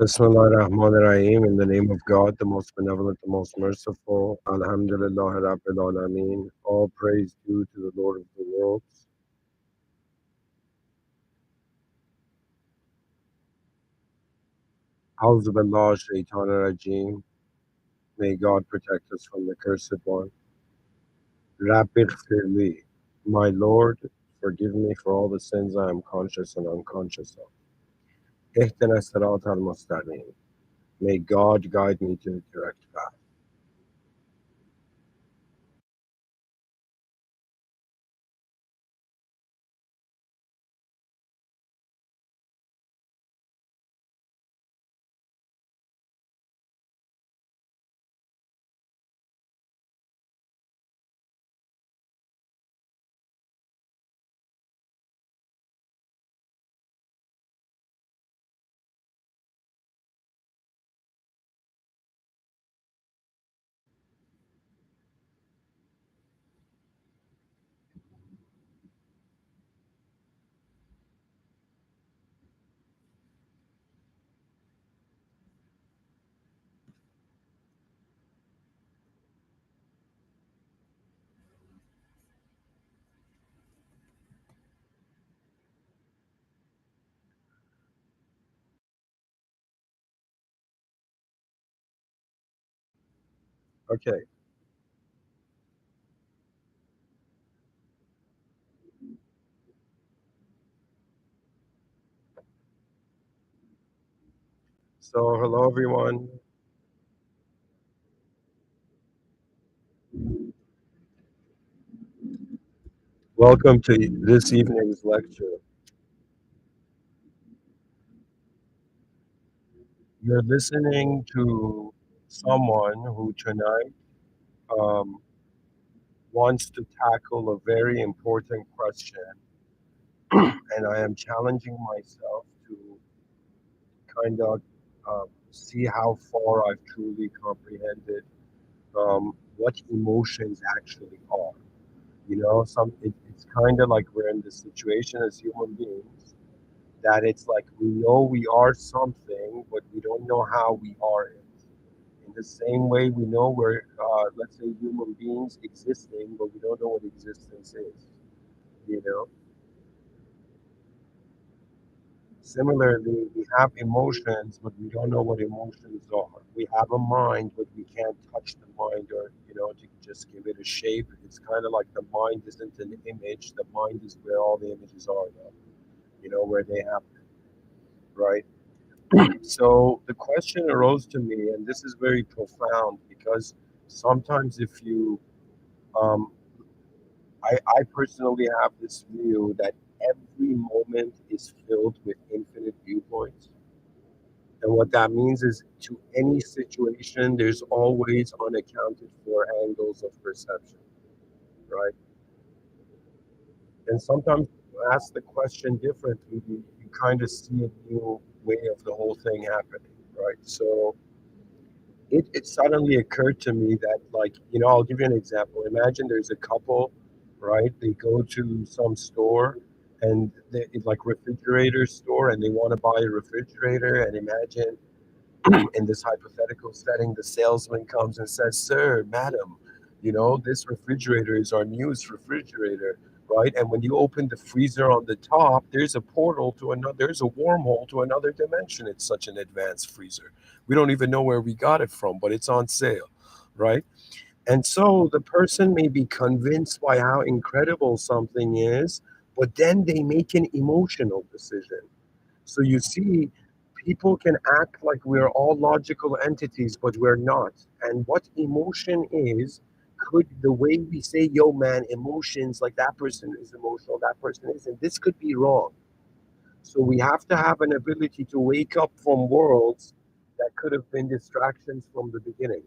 Bismillah ar-Rahman ar-Rahim, in the name of God, the most benevolent, the most merciful. Alhamdulillah Rabbil Alameen. All praise due to the Lord of the worlds. A'udhu billah shaitan rajim. May God protect us from the cursed one. Rabbi Firli. My Lord, forgive me for all the sins I am conscious and unconscious of. Ihdina sirat al-mustaqim. May God guide me to the correct path. Okay, so hello everyone. Welcome to this evening's lecture. You're listening to someone who tonight um, wants to tackle a very important question, and I am challenging myself to kind of see how far I've truly comprehended what emotions actually are. It's kind of like we're in this situation as human beings that it's like we know we are something, but we don't know how we are it. In the same way, we know we're, let's say, human beings existing, but we don't know what existence is. You know. Similarly, we have emotions, but we don't know what emotions are. We have a mind, but we can't touch the mind or, to just give it a shape. It's kind of like the mind isn't an image. The mind is where all the images are, though. Where they happen, right? So the question arose to me, and this is very profound because sometimes if you um, I personally have this view that every moment is filled with infinite viewpoints. And what that means is to any situation, there's always unaccounted for angles of perception, right? And sometimes you ask the question differently, you kind of see a new way of the whole thing happening, right? So it suddenly occurred to me that, like, I'll give you an example. Imagine there's a couple, right? They go to some store and it's like refrigerator store and they want to buy a refrigerator. And imagine in this hypothetical setting, the salesman comes and says, "Sir, madam, this refrigerator is our newest refrigerator, right? And when you open the freezer on the top, there's a portal to another, there's a wormhole to another dimension. It's such an advanced freezer. We don't even know where we got it from, but it's on sale, right?" And so the person may be convinced by how incredible something is, but then they make an emotional decision. So you see, people can act like we're all logical entities, but we're not. And what emotion is, could the way we say, yo, man, emotions, like that person is emotional, that person isn't, this could be wrong. So we have to have an ability to wake up from worlds that could have been distractions from the beginning.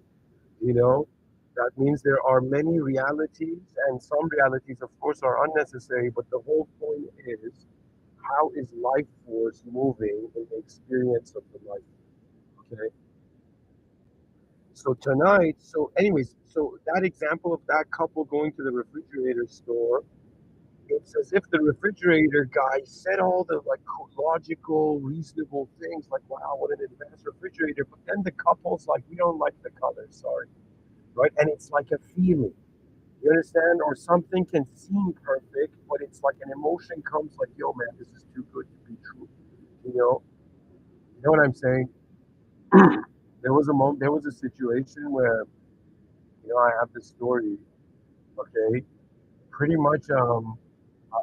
You know, that means there are many realities, and some realities, of course, are unnecessary, but the whole point is how is life force moving in the experience of the life? Okay. So tonight, so anyways, so that example of that couple going to the refrigerator store, it's as if the refrigerator guy said all the like logical, reasonable things, like, wow, what an advanced refrigerator. But then the couple's like, we don't like the color, sorry, right? And it's like a feeling. You understand? Or something can seem perfect, but it's like an emotion comes like, yo, man, this is too good to be true. You know, you know what I'm saying? There was a moment, there was a situation where, I have this story. Okay, pretty much.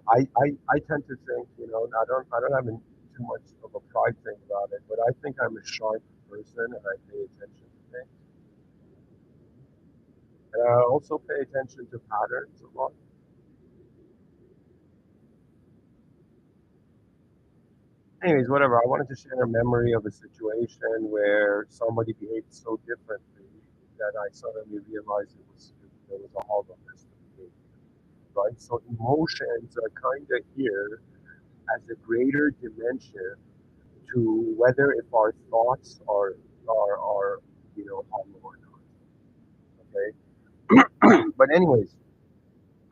I tend to think, I don't have too much of a pride thing about it, but I think I'm a sharp person and I pay attention to things, and I also pay attention to patterns a lot. Anyways, whatever. I wanted to share a memory of a situation where somebody behaved so differently that I suddenly realized there was a hollowness to behavior, right? So emotions are kind of here as a greater dimension to whether if our thoughts are hollow or not. Okay. But anyways,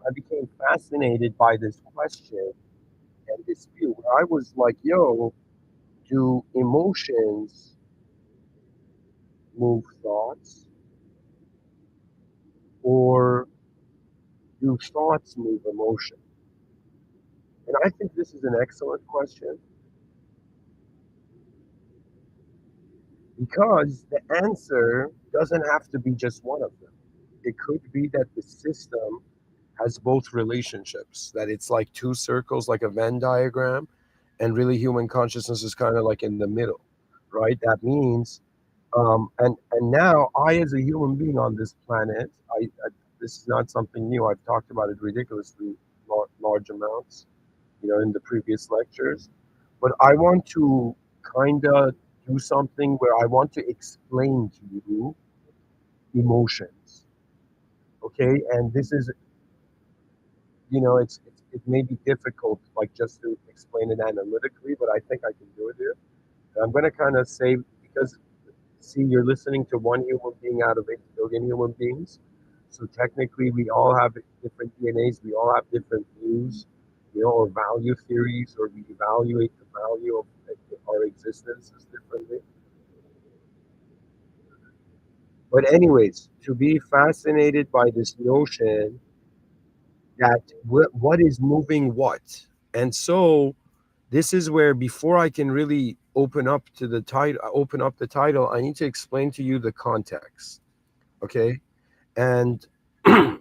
I became fascinated by this question and this view where I was like, yo, do emotions move thoughts, or do thoughts move emotion? And I think this is an excellent question because the answer doesn't have to be just one of them. It could be that the system has both relationships, that it's like two circles, like a Venn diagram, and really human consciousness is kind of like in the middle, right? That means, and now I, as a human being on this planet, this is not something new. I've talked about it ridiculously large amounts, in the previous lectures. But I want to kind of do something where I want to explain to you emotions. Okay, and this is, it may be difficult, like just to explain it analytically, but I think I can do it here. And I'm going to kind of say, because see, you're listening to one human being out of 8 billion human beings. So technically, we all have different DNAs. We all have different views, or value theories, or we evaluate the value of our existences differently. But anyways, to be fascinated by this notion that what is moving what, and so this is where, before I can really open up the title, I need to explain to you the context. Okay. And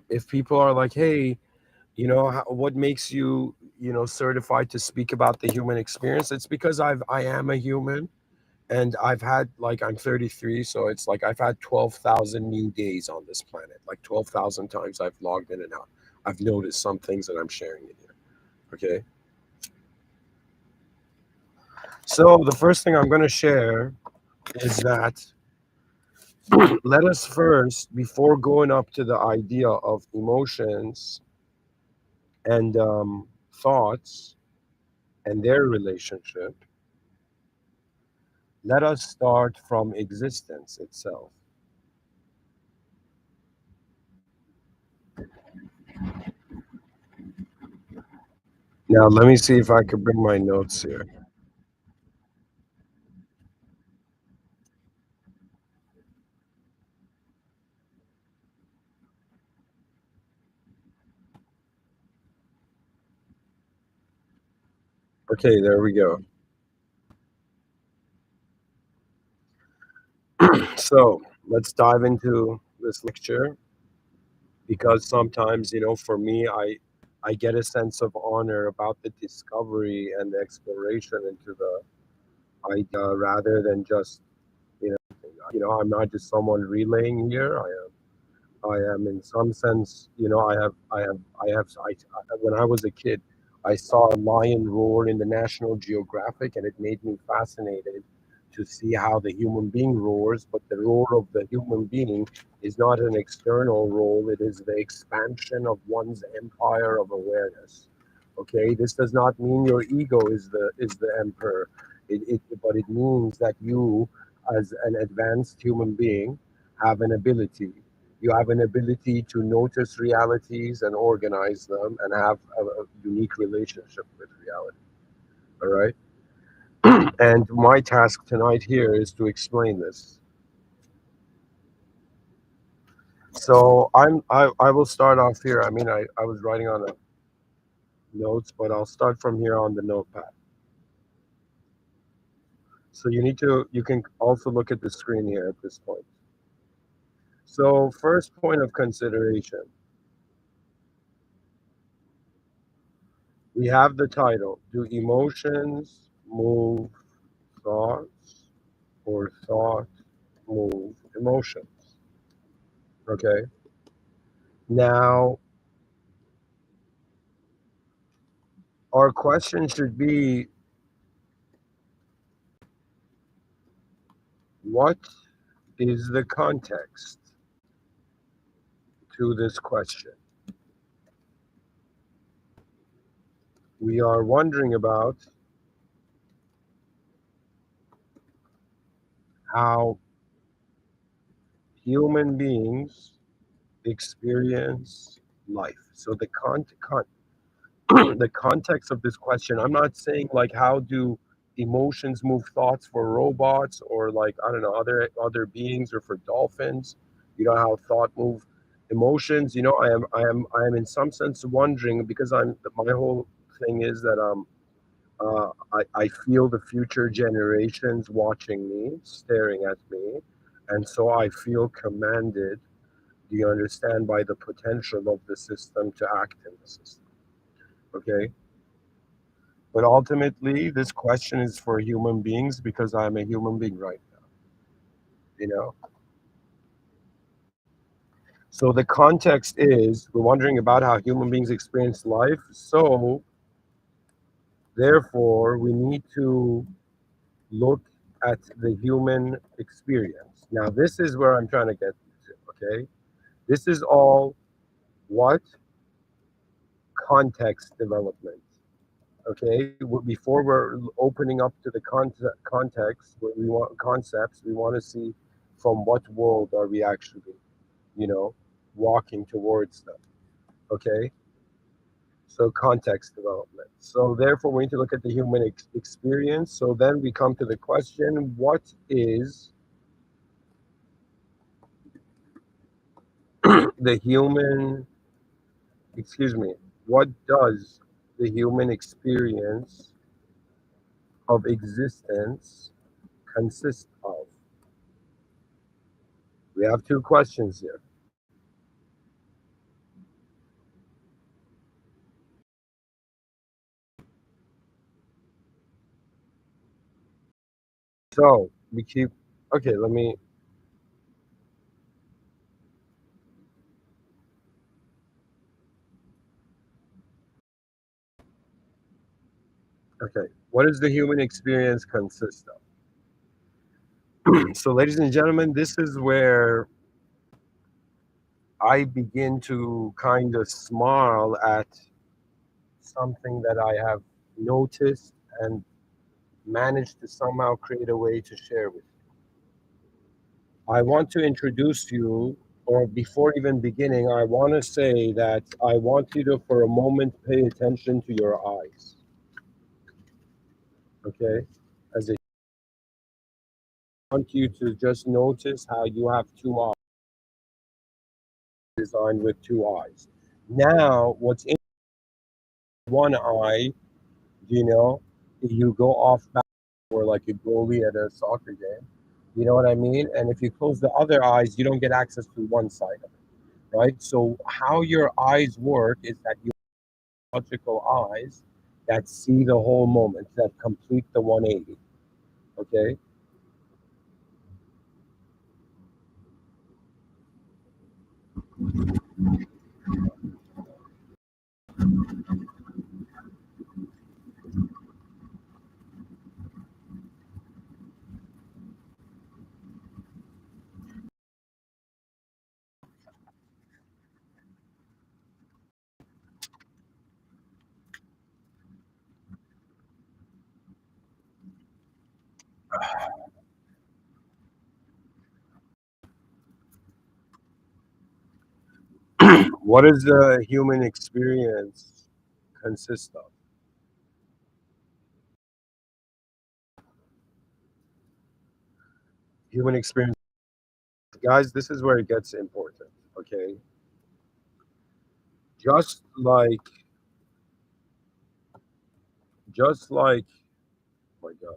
if people are like, hey, what makes you, certified to speak about the human experience? It's because I am a human, and I've had, like, I'm 33, so it's like I've had 12,000 new days on this planet. Like 12,000 times I've logged in and out. I've noticed some things that I'm sharing in here. Okay. So the first thing I'm going to share is that let us first, before going up to the idea of emotions and thoughts and their relationship, let us start from existence itself. Now, let me see if I could bring my notes here. Okay, there we go. So let's dive into this lecture, because sometimes, for me, I get a sense of honor about the discovery and the exploration into the idea, rather than just, I'm not just someone relaying here. I am in some sense, when I was a kid, I saw a lion roar in the National Geographic, and it made me fascinated to see how the human being roars. But the roar of the human being is not an external roar; it is the expansion of one's empire of awareness. Okay, this does not mean your ego is the emperor. But it means that you, as an advanced human being, have an ability. You have an ability to notice realities and organize them and have a unique relationship with reality. All right. And my task tonight here is to explain this. So I will start off here. I mean, I was writing on the notes, but I'll start from here on the notepad. So you can also look at the screen here at this point. So first point of consideration, we have the title, do emotions move thoughts or thought move emotions? Okay. Now, our question should be, what is the context to this question? We are wondering about how human beings experience life. So the context of this question, I'm not saying like how do emotions move thoughts for robots or like I don't know other beings or for dolphins. You know how thought move emotions. You know I am in some sense wondering because my whole thing is that I feel the future generations watching me, staring at me, and so I feel commanded. Do you understand, by the potential of the system to act in the system? Okay. But ultimately, this question is for human beings because I'm a human being right now, you know? So the context is we're wondering about how human beings experience life. So therefore, we need to look at the human experience. Now, this is where I'm trying to get to, okay? This is all what? Context development. Okay, before we're opening up to the context, what we want concepts, we want to see from what world are we actually, you know, walking towards them. Okay, so context development. So therefore, we need to look at the human experience. So then we come to the question: what is the human? Excuse me. What does the human experience of existence consist of? We have two questions here. So we keep, okay, let me, okay. What does the human experience consist of? So, ladies and gentlemen, this is where I begin to kind of smile at something that I have noticed and managed to somehow create a way to share with you. I want to introduce you, or before even beginning, I want to say that I want you to, for a moment, pay attention to your eyes. Okay? As a want you to just notice how you have two eyes, designed with two eyes. Now, what's in one eye, you know, you go off back or like a goalie at a soccer game. You know what I mean? And if you close the other eyes, you don't get access to one side of it, right? So how your eyes work is that you have logical eyes that see the whole moment, that complete the 180. Okay. What does the human experience consist of? Human experience, guys, this is where it gets important, okay? Just like, just like, oh my God,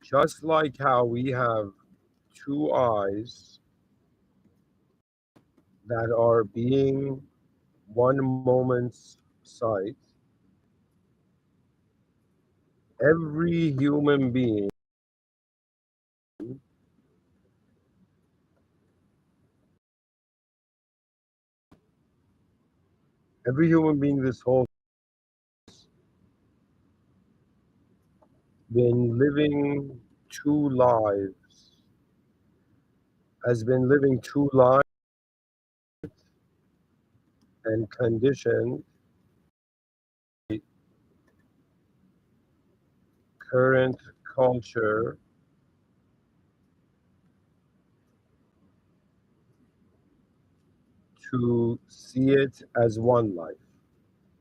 just like how we have two eyes that are being one moment's sight, every human being, every human being this whole been living two lives, has been living two lives and conditioned current culture to see it as one life.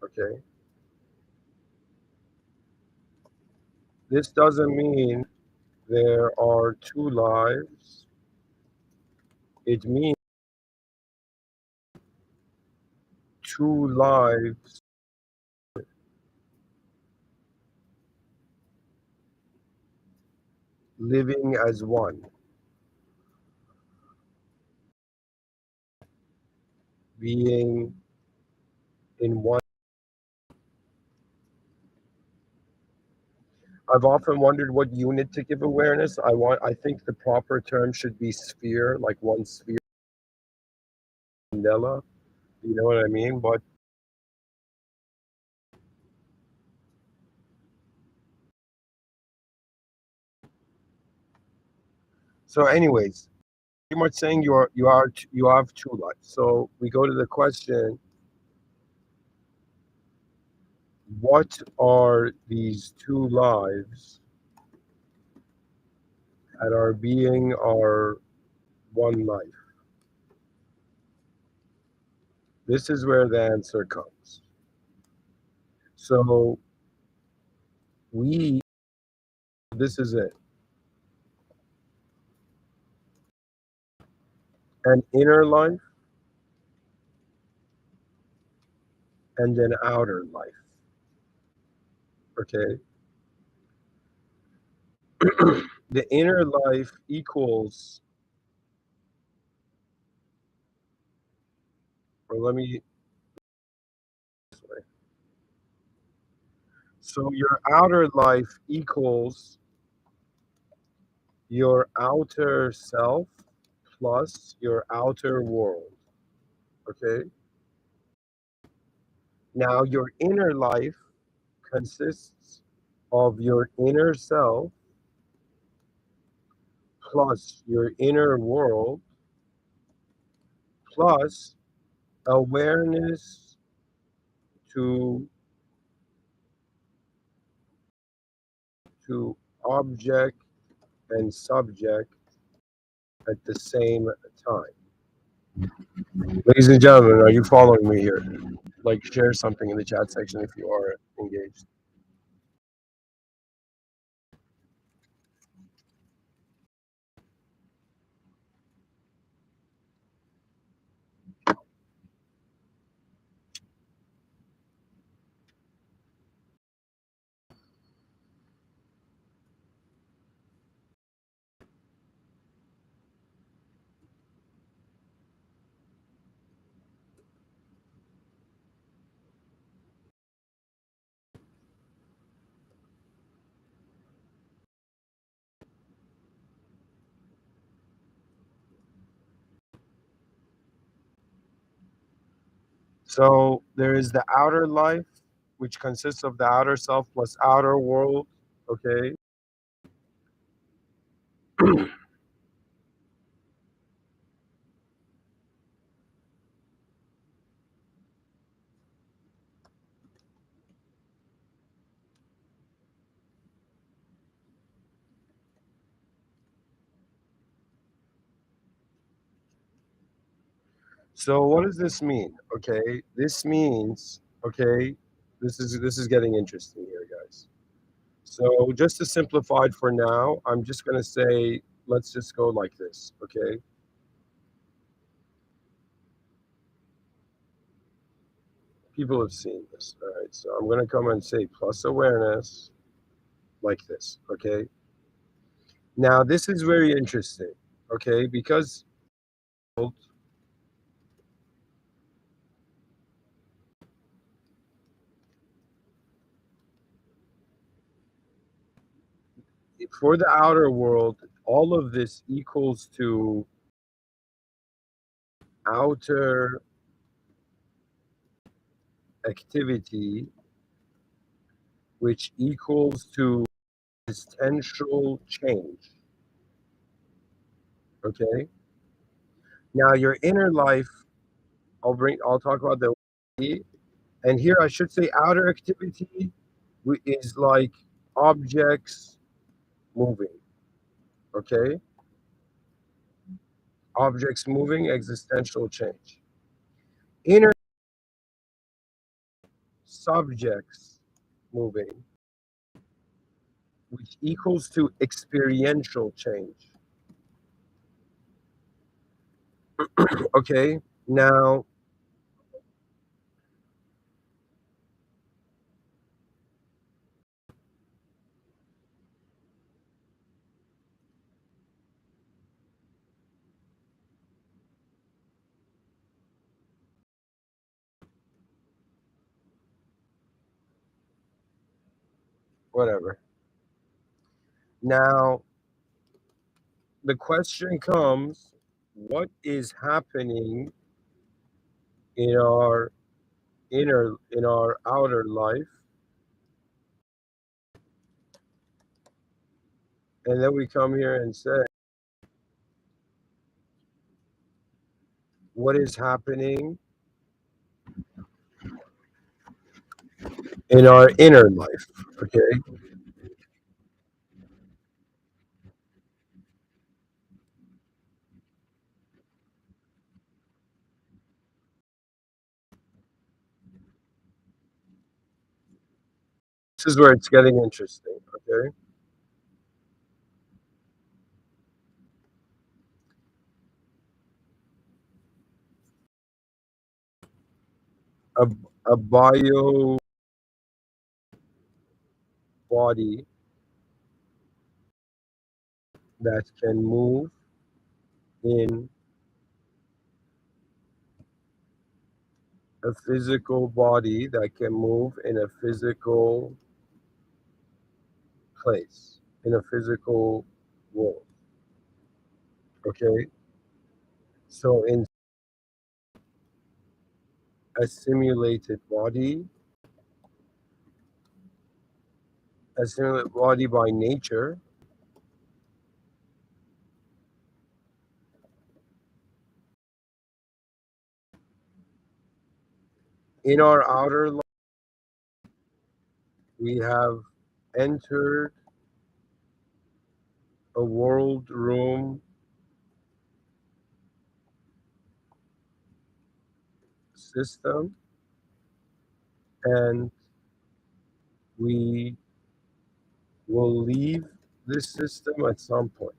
Okay. This doesn't mean there are two lives. It means two lives living as one, being in one. I've often wondered what unit to give awareness. I think the proper term should be sphere, like one sphere, Mandela. You know what I mean? But so, anyways, pretty much saying you have two lives. So we go to the question: what are these two lives that are being our one life? This is where the answer comes. So we, this is it, an inner life and an outer life. Okay. The inner life equals, or let me, so your outer life equals your outer self plus your outer world. Okay. Now your inner life consists of your inner self plus your inner world plus awareness to object and subject at the same time. Ladies and gentlemen, are you following me here? Like, share something in the chat section if you are engaged. So there is the outer life, which consists of the outer self plus outer world. Okay. So what does this mean? Okay, this means, okay, this is getting interesting here, guys. So just to simplify it for now, I'm just gonna say let's just go like this. Okay, people have seen this. All right, so I'm gonna come and say plus awareness like this. Okay, now this is very interesting. Okay, because for the outer world, all of this equals to outer activity, which equals to existential change. Okay. Now your inner life, I'll talk about the, and here I should say outer activity is like objects moving. Okay. Objects moving, existential change. Inner subjects moving, which equals to experiential change. Okay, now whatever. Now the question comes, what is happening in our in our outer life? And then we come here and say, what is happening in our inner life? Okay, this is where it's getting interesting. Okay, a, a bio body that can move in a physical body that can move in a physical place, in a physical world. Okay, so in a simulated body, a simulated body by nature, in our outer life, we have entered a world room system, and we will leave this system at some point.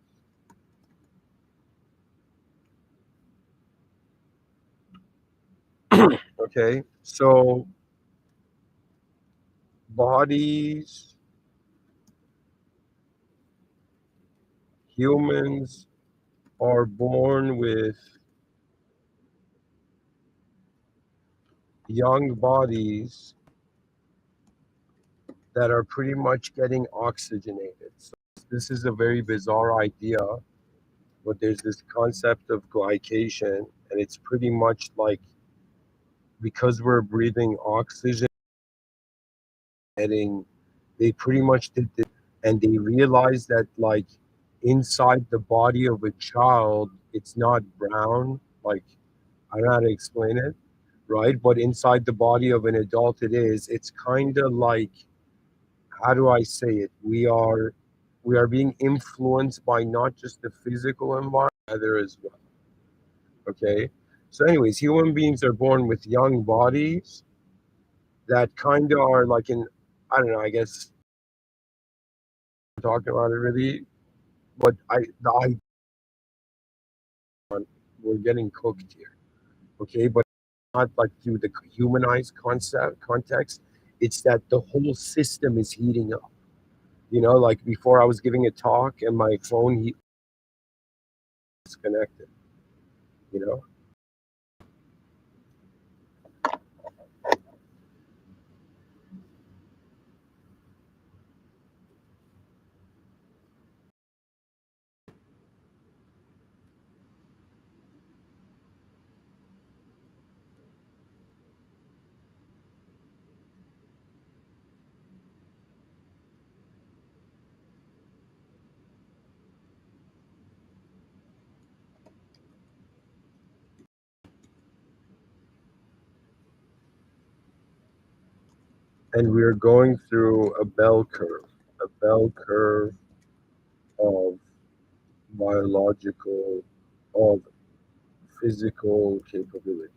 Okay, so bodies, humans are born with young bodies that are pretty much getting oxygenated. So this is a very bizarre idea, but there's this concept of glycation, and it's pretty much like because we're breathing oxygen, getting, they pretty much did this, and they realized that like inside the body of a child, it's not brown. Like I don't know how to explain it, right? But inside the body of an adult, it is. It's kind of like, how do I say it? We are being influenced by not just the physical environment, other as well. Okay. So, anyways, human beings are born with young bodies that kind of are like in, I don't know, I guess I'm talking about it really, but we're getting cooked here, okay? But not like through the humanized context. It's that the whole system is heating up. Like before I was giving a talk and my phone he disconnected, you know? And we're going through a bell curve of biological, of physical capability.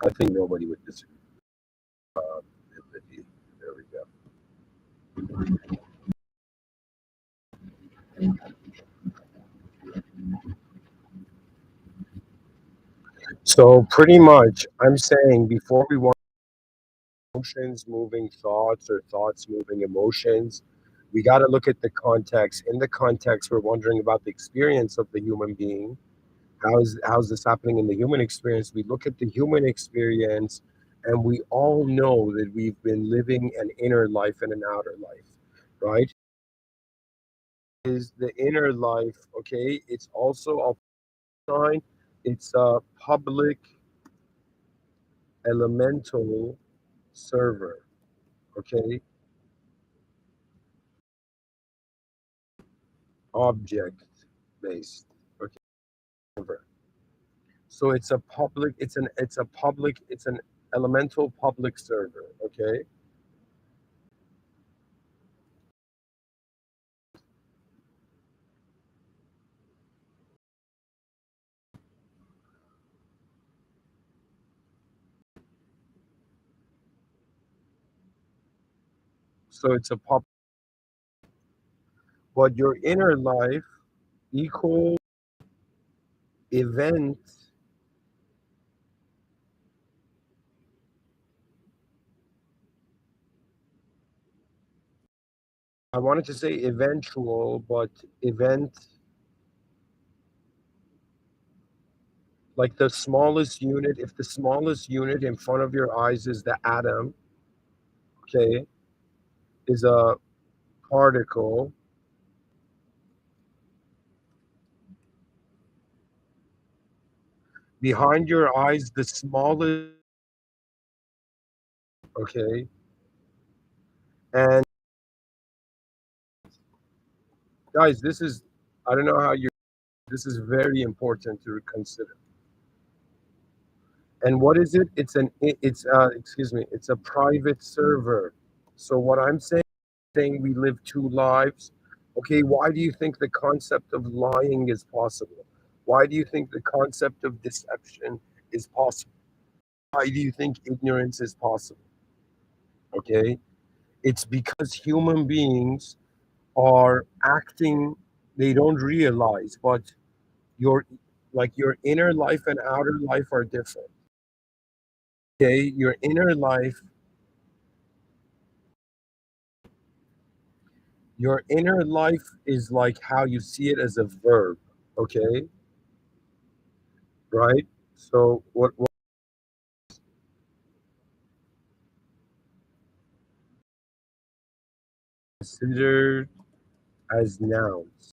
I think nobody would disagree. Ability. There we go. So pretty much, I'm saying before we want emotions moving thoughts or thoughts moving emotions, we got to look at the context. In the context, we're wondering about the experience of the human being. How's this happening in the human experience? We look at the human experience, and we all know that we've been living an inner life and an outer life, right? Is the inner life okay? It's also a sign. It's a public elemental server, okay? Object based, okay? Server. So it's an elemental public server, okay? So it's a pub, but your inner life equal event. I wanted to say eventual, but event, like the smallest unit, if the smallest unit in front of your eyes is the atom, okay, is a particle, behind your eyes, the smallest, okay, and guys, I don't know how you, this is very important to consider. And what is it? Excuse me, it's a private server. So what I'm saying we live two lives. Okay, why do you think the concept of lying is possible? Why do you think the concept of deception is possible? Why do you think ignorance is possible? Okay, it's because human beings are acting, they don't realize, but your like your inner life and outer life are different. Okay, your inner life is like how you see it as a verb, okay? Right? So what considered as nouns,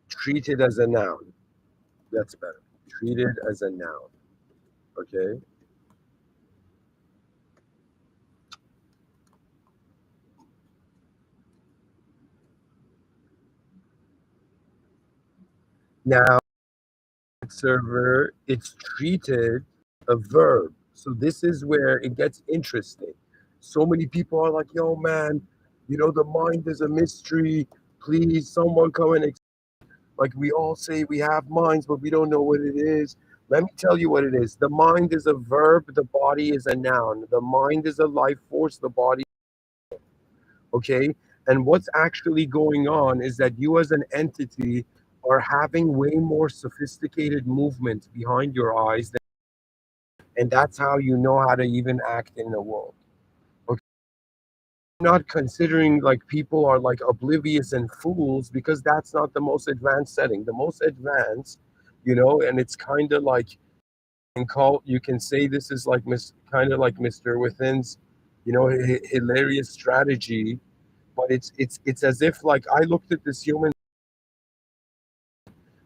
treated as a noun. That's better. Treated as a noun, okay? Now, server, it's treated a verb. So this is where it gets interesting. So many people are like, yo, man, the mind is a mystery. Please, someone come and Like we all say we have minds, but we don't know what it is. Let me tell you what it is. The mind is a verb, the body is a noun. The mind is a life force, the body, okay? And what's actually going on is that you as an entity are having way more sophisticated movement behind your eyes, and that's how you know how to even act in the world. Okay? Not considering like people are like oblivious and fools, because that's not the most advanced setting. The most advanced, and it's kind of like, you can say this is like kind of like Mr. Within's, hilarious strategy. But it's as if like I looked at this human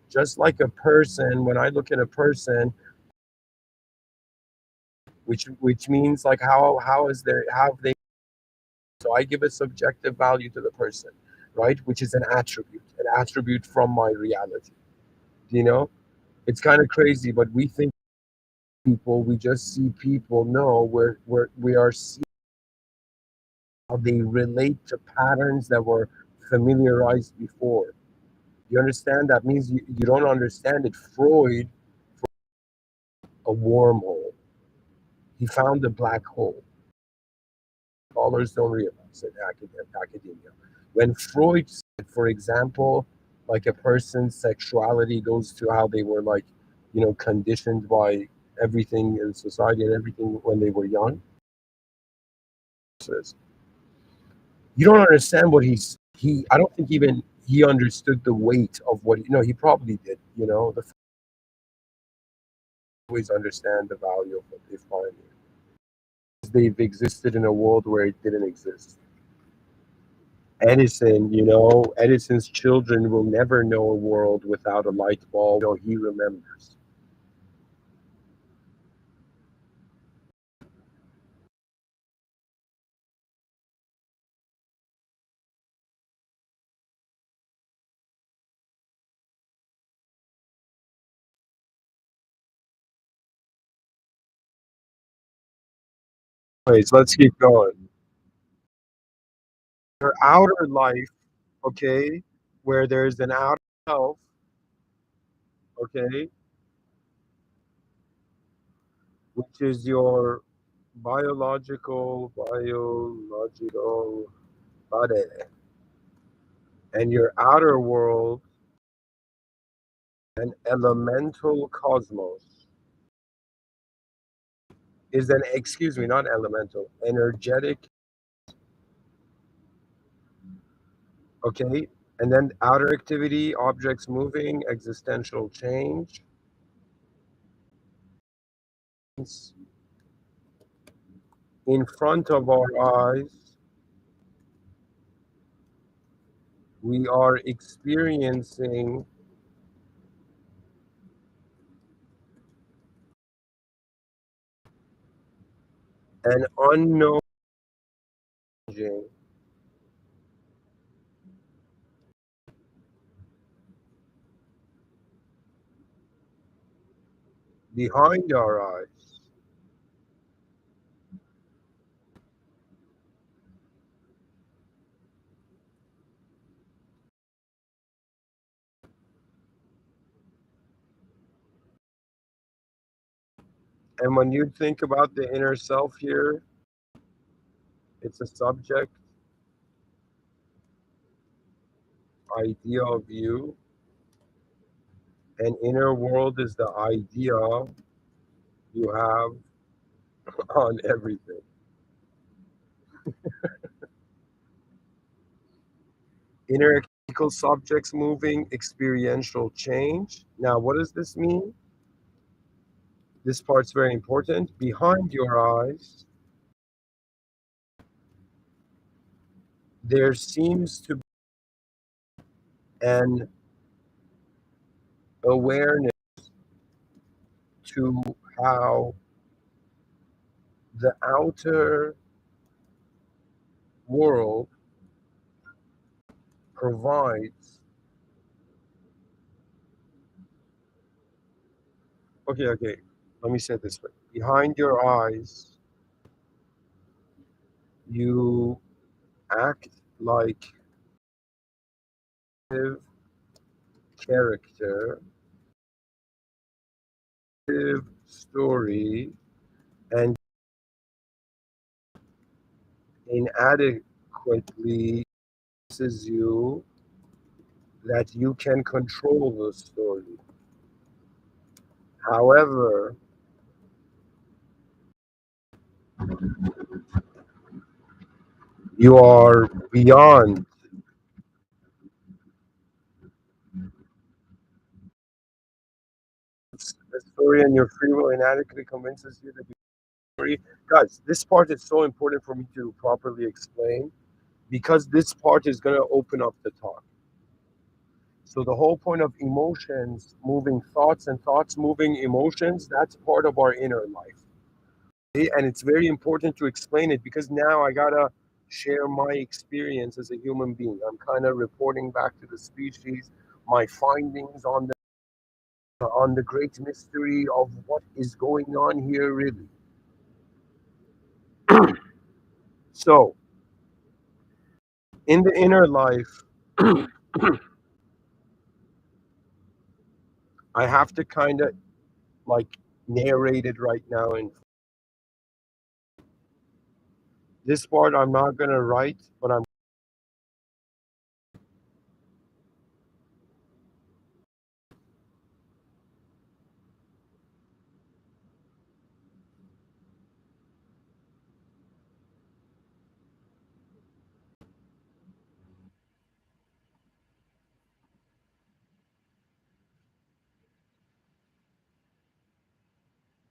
just like a person. When I look at a person, which means like how is their how have they, so I give a subjective value to the person, right? Which is an attribute from my reality. You know, it's kind of crazy, but we think people, we just see people. No, we are seeing how they relate to patterns that were familiarized before. You understand? That means you don't understand it. Freud, a wormhole. He found a black hole. Scholars don't realize it, academia. When Freud said, for example, like a person's sexuality goes to how they were like, conditioned by everything in society and everything when they were young. Says, you don't understand what I don't think even he understood the weight of what, he probably did, always understand the value of what they find. They've existed in a world where it didn't exist. Edison, Edison's children will never know a world without a light bulb. He remembers. Anyways, let's keep going. Your outer life, okay, where there's an outer self, okay, which is your biological body, and your outer world, an elemental cosmos, is an, excuse me, not elemental, energetic, okay, and then outer activity, objects moving, existential change. In front of our eyes, we are experiencing an unknown behind our eyes. And when you think about the inner self here, it's a subject, idea of you. And inner world is the idea you have on everything. Inner subjects moving, experiential change. Now, what does this mean? This part's very important. Behind your eyes, there seems to be an awareness to how the outer world provides. Okay. Let me say it this way. Behind your eyes, you act like character, story, and inadequately says you that you can control the story. However, you are beyond the story, and your free will inadequately convinces you that you story. Guys, this part is so important for me to properly explain because this part is going to open up the talk. So the whole point of emotions moving thoughts and thoughts moving emotions, that's part of our inner life. And it's very important to explain it because now I gotta share my experience as a human being. I'm kind of reporting back to the species my findings on the great mystery of what is going on here really. So in the inner life, I have to kind of like narrate it right now, and this part I'm not gonna write, but I'm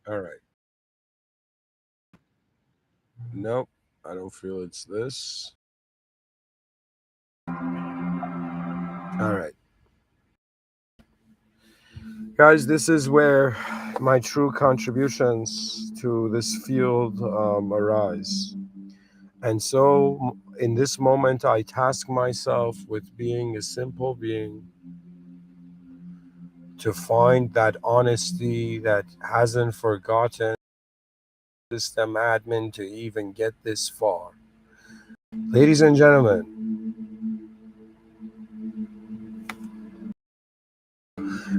all right. Nope, I don't feel it's this. All right. Guys, this is where my true contributions to this field arise. And so, in this moment, I task myself with being a simple being to find that honesty that hasn't forgotten system admin to even get this far. Ladies and gentlemen,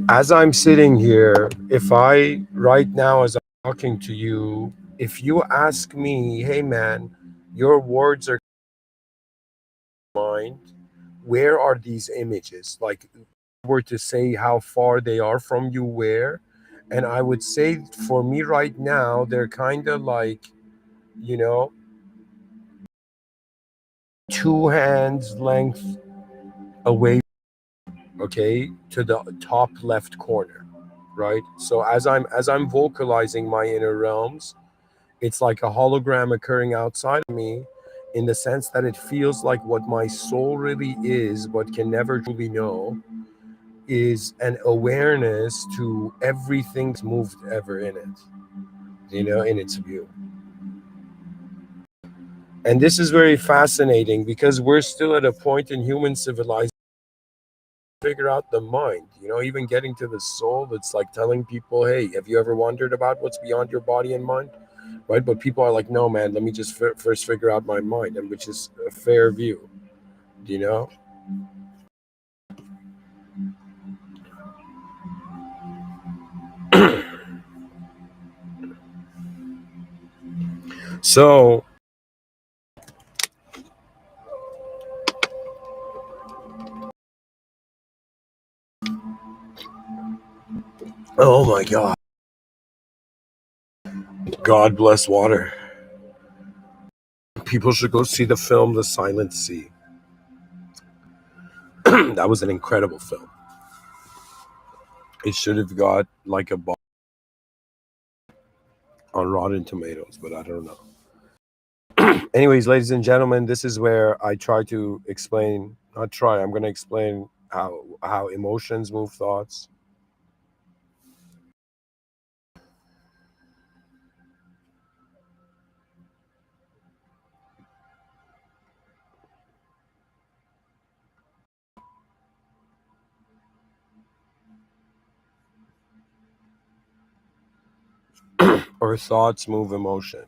as I'm sitting here, if I, right now, as I'm talking to you, if you ask me, hey man, your words are mind, where are these images? Like, were to say how far they are from you, where? And I would say for me right now, they're kind of like, you know, two hands length away, okay, to the top left corner, right? So as I'm vocalizing my inner realms, it's like a hologram occurring outside of me in the sense that it feels like what my soul really is, but can never truly know, is an awareness to everything that's moved ever in it, in its view. And this is very fascinating because we're still at a point in human civilization figure out the mind, even getting to the soul. It's like telling people, hey, have you ever wondered about what's beyond your body and mind, right? But people are like, no man, let me just first figure out my mind, and which is a fair view, you know so oh my god, god bless water. People should go see the film The Silent Sea. That was an incredible film. It should have got like a bar on Rotten Tomatoes, but I don't know. Anyways, ladies and gentlemen, this is where I try to explain, not try, I'm going to explain how emotions move thoughts, or thoughts move emotion.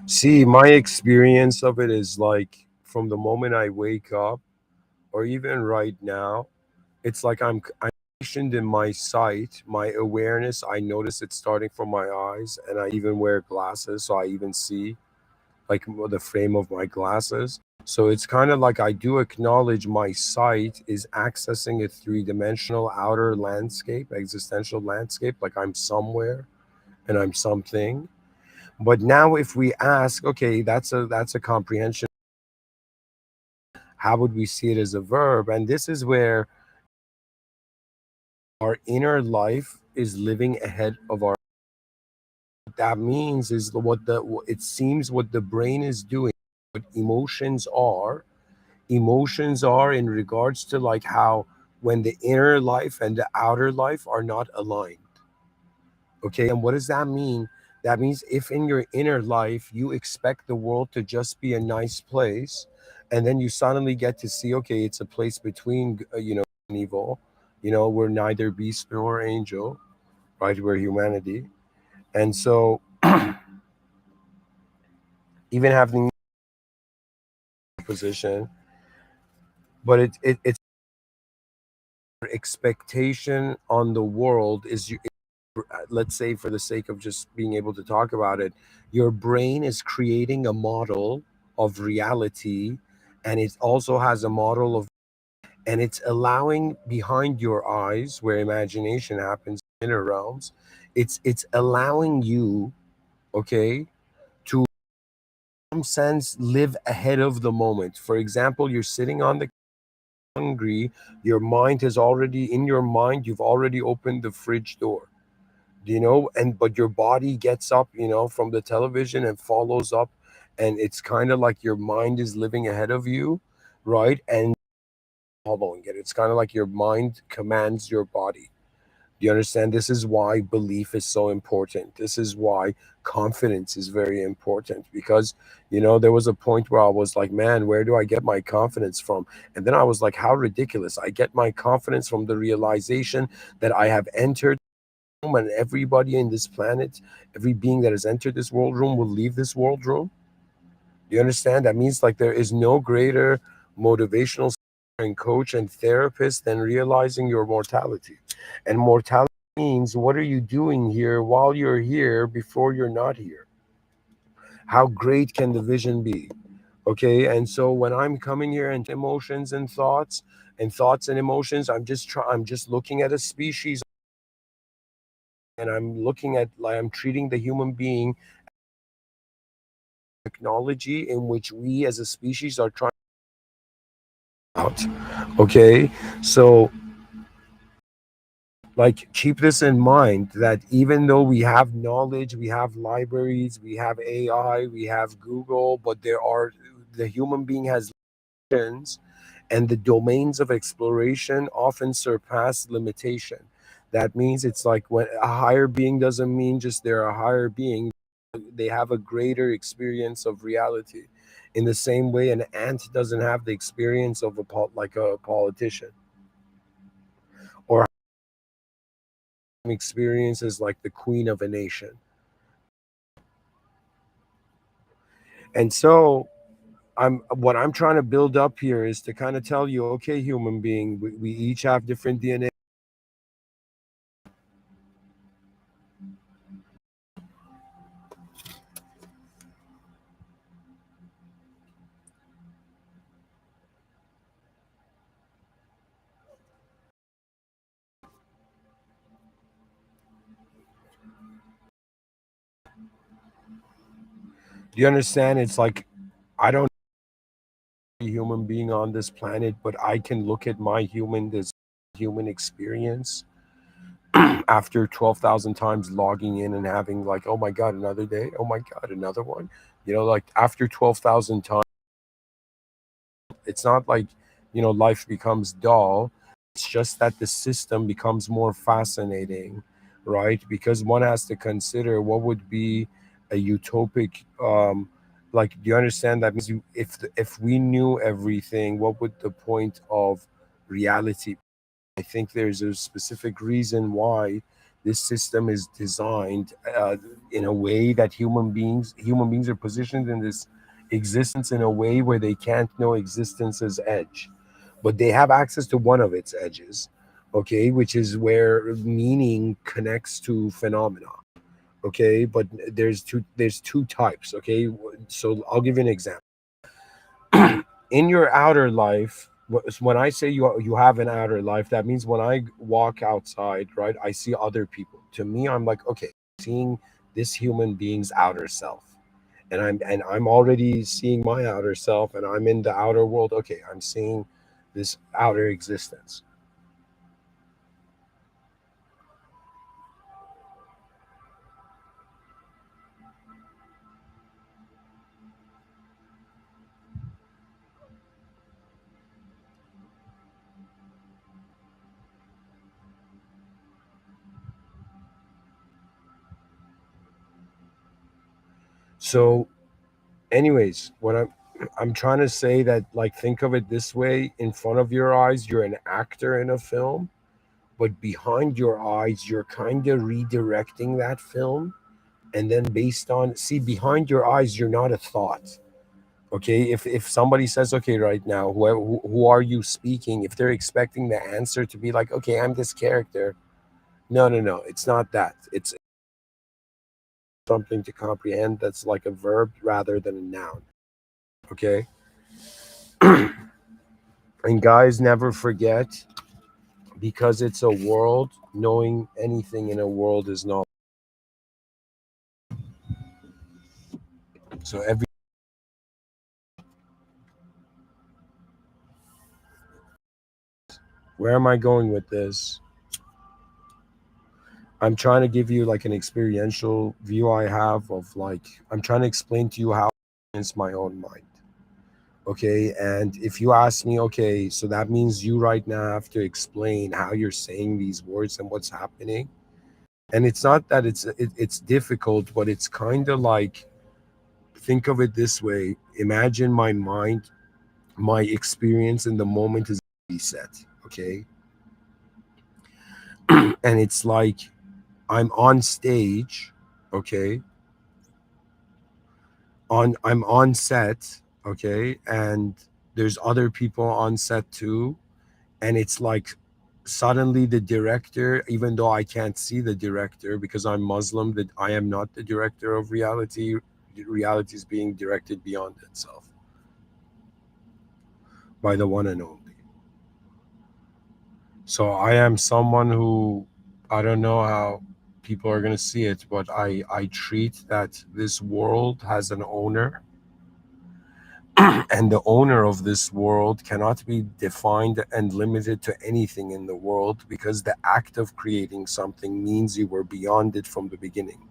See, my experience of it is like from the moment I wake up, or even right now, it's like I'm conditioned in my sight, my awareness. I notice it starting from my eyes, and I even wear glasses, so I even see like the frame of my glasses. So it's kind of like I do acknowledge my sight is accessing a three-dimensional outer landscape, existential landscape, like I'm somewhere and I'm something. But now if we ask, okay, that's a comprehension, how would we see it as a verb? And this is where our inner life is living ahead of our, what that means is it seems what the brain is doing, what emotions are in regards to like how when the inner life and the outer life are not aligned. Okay, and what does that mean? That means if in your inner life you expect the world to just be a nice place, and then you suddenly get to see, okay, it's a place between and evil. We're neither beast nor angel, right? We're humanity. And so even having position, but it's expectation on the world is you, let's say for the sake of just being able to talk about it, your brain is creating a model of reality, and it also has a model of, and it's allowing behind your eyes where imagination happens, inner realms, it's allowing you, okay, to in some sense live ahead of the moment. For example, you're sitting on the hungry, your mind has already, in your mind you've already opened the fridge door, and but your body gets up, from the television and follows up, and it's kind of like your mind is living ahead of you, right? And following it, it's kind of like your mind commands your body. Do you understand? This is why belief is so important. This is why confidence is very important, because there was a point where I was like, man, where do I get my confidence from? And then I was like, how ridiculous. I get my confidence from the realization that I have entered, and everybody in this planet, every being that has entered this world room will leave this world room. Do you understand? That means like there is no greater motivational and coach and therapist than realizing your mortality. And mortality means, what are you doing here while you're here before you're not here? How great can the vision be? Okay, and so when I'm coming here and emotions and thoughts and emotions, I'm just looking at a species, and I'm looking at, like, I'm treating the human being technology in which we as a species are trying out. Okay, so like keep this in mind, that even though we have knowledge, we have libraries, we have AI, we have Google, but the human being has limitations, and the domains of exploration often surpass limitation. That means it's like when a higher being doesn't mean just they're a higher being, they have a greater experience of reality. In the same way, an ant doesn't have the experience of like a politician, or experiences like the queen of a nation. And so what I'm trying to build up here is to kind of tell you, okay, human being, we each have different DNA. Do you understand? It's like I don't know a human being on this planet, but I can look at my this human experience after 12,000 times logging in and having like, oh my god, another day, oh my god, another one. Like after 12,000 times, it's not like, life becomes dull. It's just that the system becomes more fascinating, right? Because one has to consider what would be a utopic, like, do you understand? That means if we knew everything, what would the point of reality? I think there's a specific reason why this system is designed. in a way that human beings are positioned in this existence in a way where they can't know existence's edge, but they have access to one of its edges, okay, which is where meaning connects to phenomena. Okay, but there's two types. Okay, so I'll give you an example. In your outer life, when I say you have an outer life, that means when I walk outside, right, I see other people. To me, I'm like, okay, seeing this human being's outer self, and I'm already seeing my outer self, and I'm in the outer world. Okay, I'm seeing this outer existence. So, anyways, what I'm trying to say that, like, think of it this way: in front of your eyes, you're an actor in a film, but behind your eyes, you're kind of redirecting that film. And then, based on, see, behind your eyes, you're not a thought. Okay, if somebody says, okay, right now, who are you speaking, if they're expecting the answer to be like, okay, I'm this character, no, no, no, it's not that. It's something to comprehend that's like a verb rather than a noun. Okay. And guys, never forget, because it's a world, knowing anything in a world is not. So every where am I going with this? I'm trying to give you like an experiential view I have of, like, I'm trying to explain to you how it's my own mind. Okay, and if you ask me, okay, so that means you right now have to explain how you're saying these words and what's happening. And it's not that it's difficult, but it's kind of like, think of it this way: imagine my mind, my experience in the moment is reset. Okay, and it's like I'm on stage. Okay, I'm on set. Okay, and there's other people on set too, and it's like suddenly the director, even though I can't see the director because I'm Muslim, that I am not the director of reality. Reality is being directed beyond itself by the one and only. So I am someone who, I don't know how people are going to see it, but I treat that this world has an owner, and the owner of this world cannot be defined and limited to anything in the world, because the act of creating something means you were beyond it from the beginning.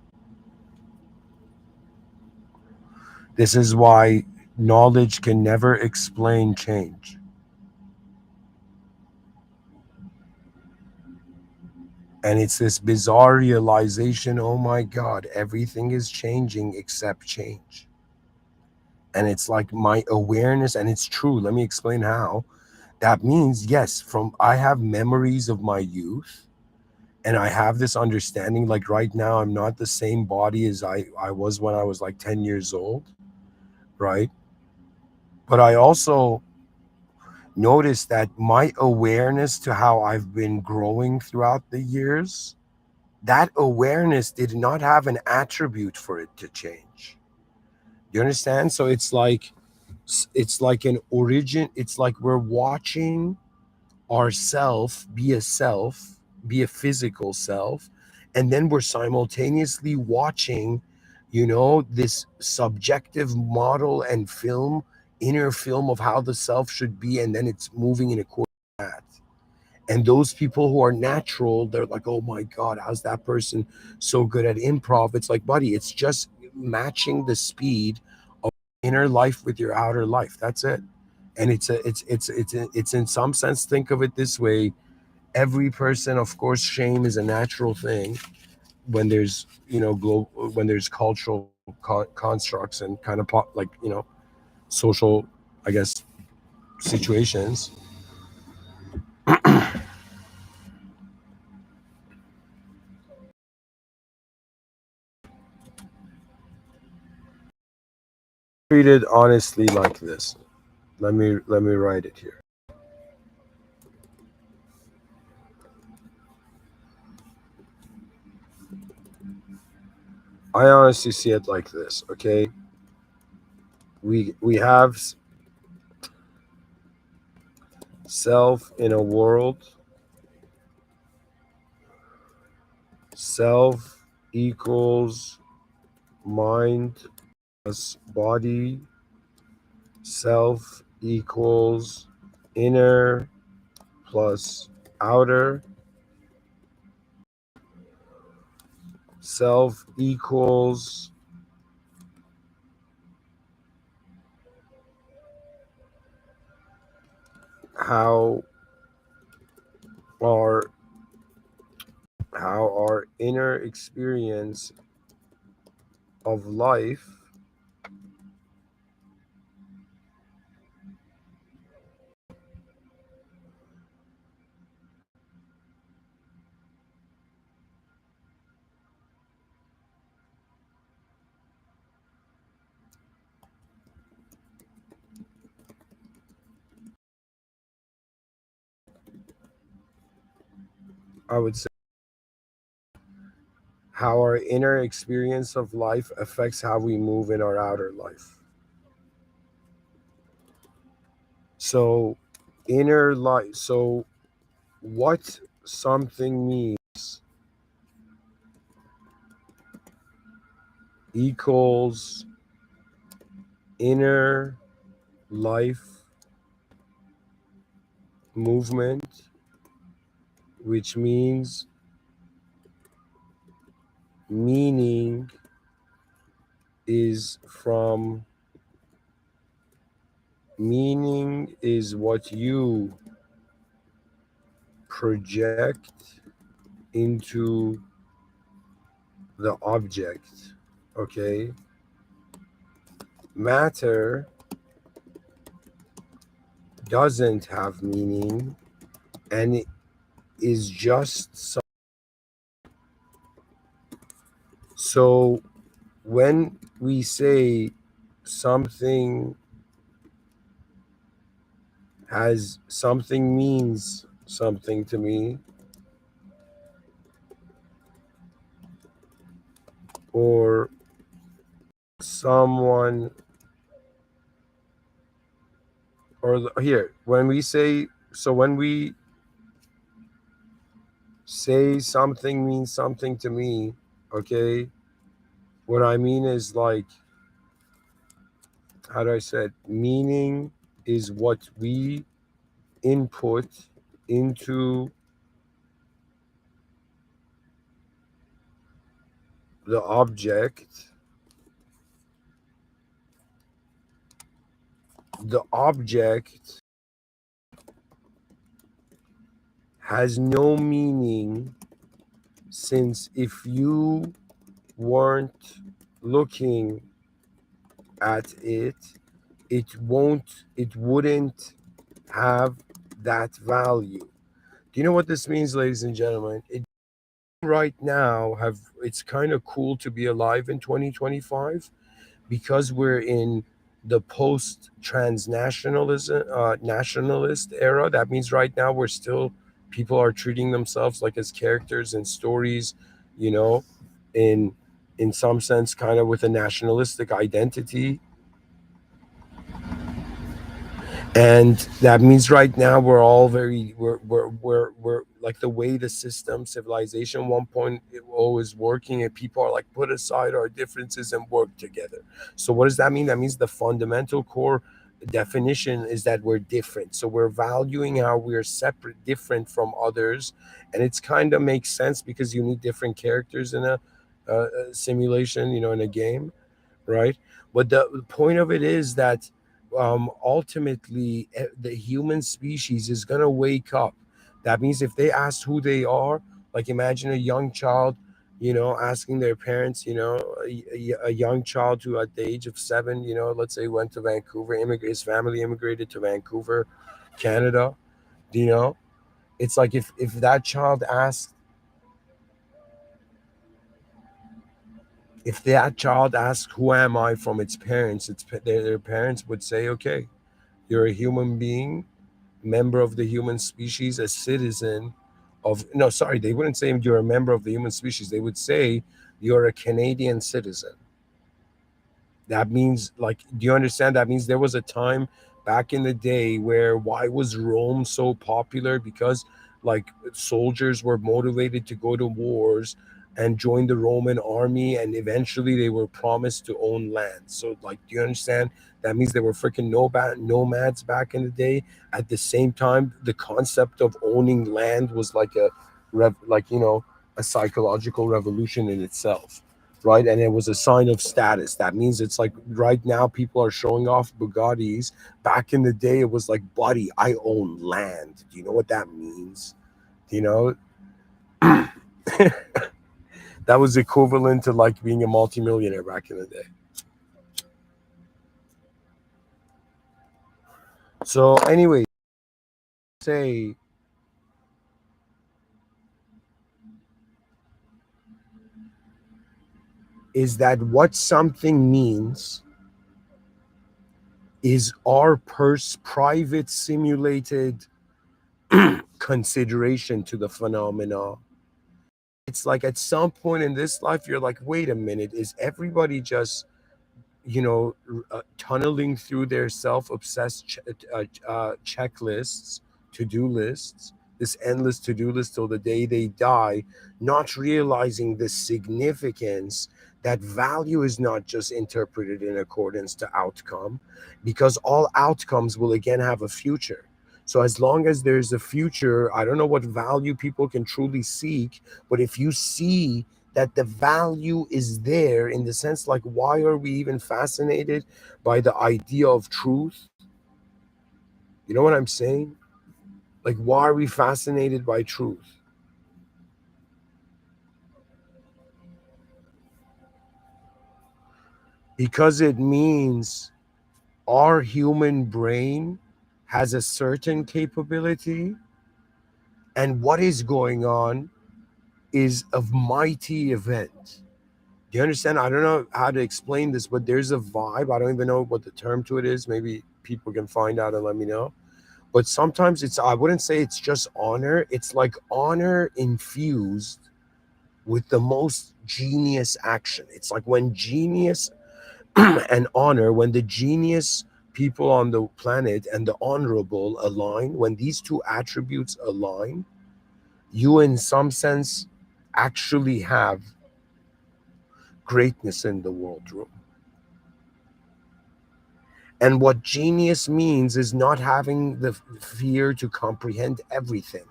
This is why knowledge can never explain change. And it's this bizarre realization, oh my God, everything is changing except change. And it's like my awareness, and it's true. Let me explain how. That means, yes, from I have memories of my youth, and I have this understanding, like right now, I'm not the same body as I was when I was like 10 years old, right? But I also noticed that my awareness to how I've been growing throughout the years, that awareness did not have an attribute for it to change. You understand? So it's like an origin. It's like we're watching ourself be a physical self, and then we're simultaneously watching, this subjective model and film, inner film of how the self should be, and then it's moving in accordance with that. And those people who are natural, they're like, oh my God, how's that person so good at improv? It's like, buddy, it's just matching the speed of inner life with your outer life. That's it. And it's in some sense, think of it this way: every person, of course, shame is a natural thing when there's, when there's cultural constructs and kind of like, social, I guess, situations. treat it honestly like this. Let me write it here. I honestly see it like this. Okay, we have self in a world. Self equals mind plus body. Self equals inner plus outer. Self equals how our inner experience of life, I would say how our inner experience of life affects how we move in our outer life. So inner life, so what something means equals inner life movement, which means meaning is from meaning is what you project into the object. Okay, matter doesn't have meaning and it is just so when we say something has something means something to me, or someone, or here when we say, so when we say something means something to me, okay, what I mean is like, how do I say it? Meaning is what we input into the object. The object has no meaning, since if you weren't looking at it, it wouldn't have that value. Do you know what this means, ladies and gentlemen? It right now have it's kind of cool to be alive in 2025 because we're in the post transnationalism nationalist era. That means right now we're still, people are treating themselves like as characters in stories, you know, in some sense kind of with a nationalistic identity. And that means right now we're all very we're like the way the system civilization 1.0 is working, and people are like, put aside our differences and work together. So what does that mean? That means the fundamental core definition is that we're different, so we're valuing how we're separate, different from others. And it's kind of makes sense because you need different characters in a simulation, you know, in a game, right? But the point of it is that ultimately the human species is going to wake up. That means if they ask who they are, like imagine a young child, you know, asking their parents, you know, a young child who at the age of 7, you know, let's say went to Vancouver, his family immigrated to Vancouver, Canada, you know, it's like if that child asked If that child asks, "Who am I?" from its parents, their parents would say, "Okay, you're a human being, member of the human species, a citizen of." No, sorry, they wouldn't say you're a member of the human species. They would say you're a Canadian citizen. That means, like, do you understand? That means there was a time back in the day where why was Rome so popular? Because like soldiers were motivated to go to wars and join the Roman army, and eventually they were promised to own land. So, like, do you understand? That means they were freaking nomads back in the day. At the same time, the concept of owning land was like a like, a psychological revolution in itself, right? And it was a sign of status. That means it's like right now people are showing off Bugattis. Back in the day, it was like, buddy, I own land. Do you know what that means? You know, that was equivalent to like being a multimillionaire back in the day. So, anyway, say is that what something means is our private simulated consideration to the phenomena. It's like at some point in this life, you're like, wait a minute, is everybody just, tunneling through their self-obsessed checklists, to-do lists, this endless to-do list till the day they die, not realizing the significance that value is not just interpreted in accordance to outcome, because all outcomes will again have a future. So as long as there's a future, I don't know what value people can truly seek, but if you see that the value is there, in the sense like, why are we even fascinated by the idea of truth? You know what I'm saying? Like, why are we fascinated by truth? Because it means our human brain has a certain capability, and what is going on is a mighty event. Do you understand? I don't know how to explain this, but there's a vibe. I don't even know what the term to it is. Maybe people can find out and let me know. But sometimes it's, I wouldn't say it's just honor. It's like honor infused with the most genius action. It's like when genius and honor, when the genius people on the planet and the honorable align, when these two attributes align, you in some sense actually have greatness in the world room. And what genius means is not having the fear to comprehend everything.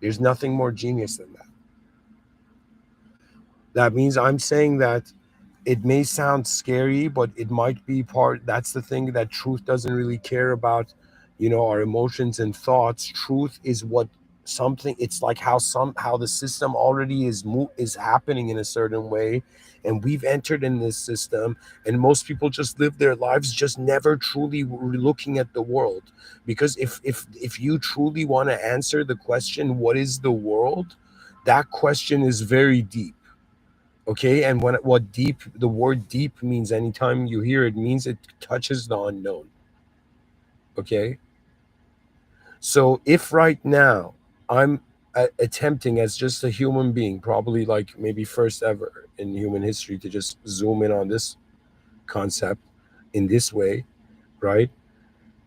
There's nothing more genius than that. That means I'm saying that it may sound scary, but it might be part. That's the thing, that truth doesn't really care about, our emotions and thoughts. Truth is what something. It's like how the system already is happening in a certain way, and we've entered in this system, and most people just live their lives just never truly looking at the world. Because if you truly want to answer the question, what is the world? That question is very deep. Okay, and what deep, the word deep means, anytime you hear it, means it touches the unknown. Okay, so if right now I'm attempting as just a human being, probably like maybe first ever in human history, to just zoom in on this concept in this way, right?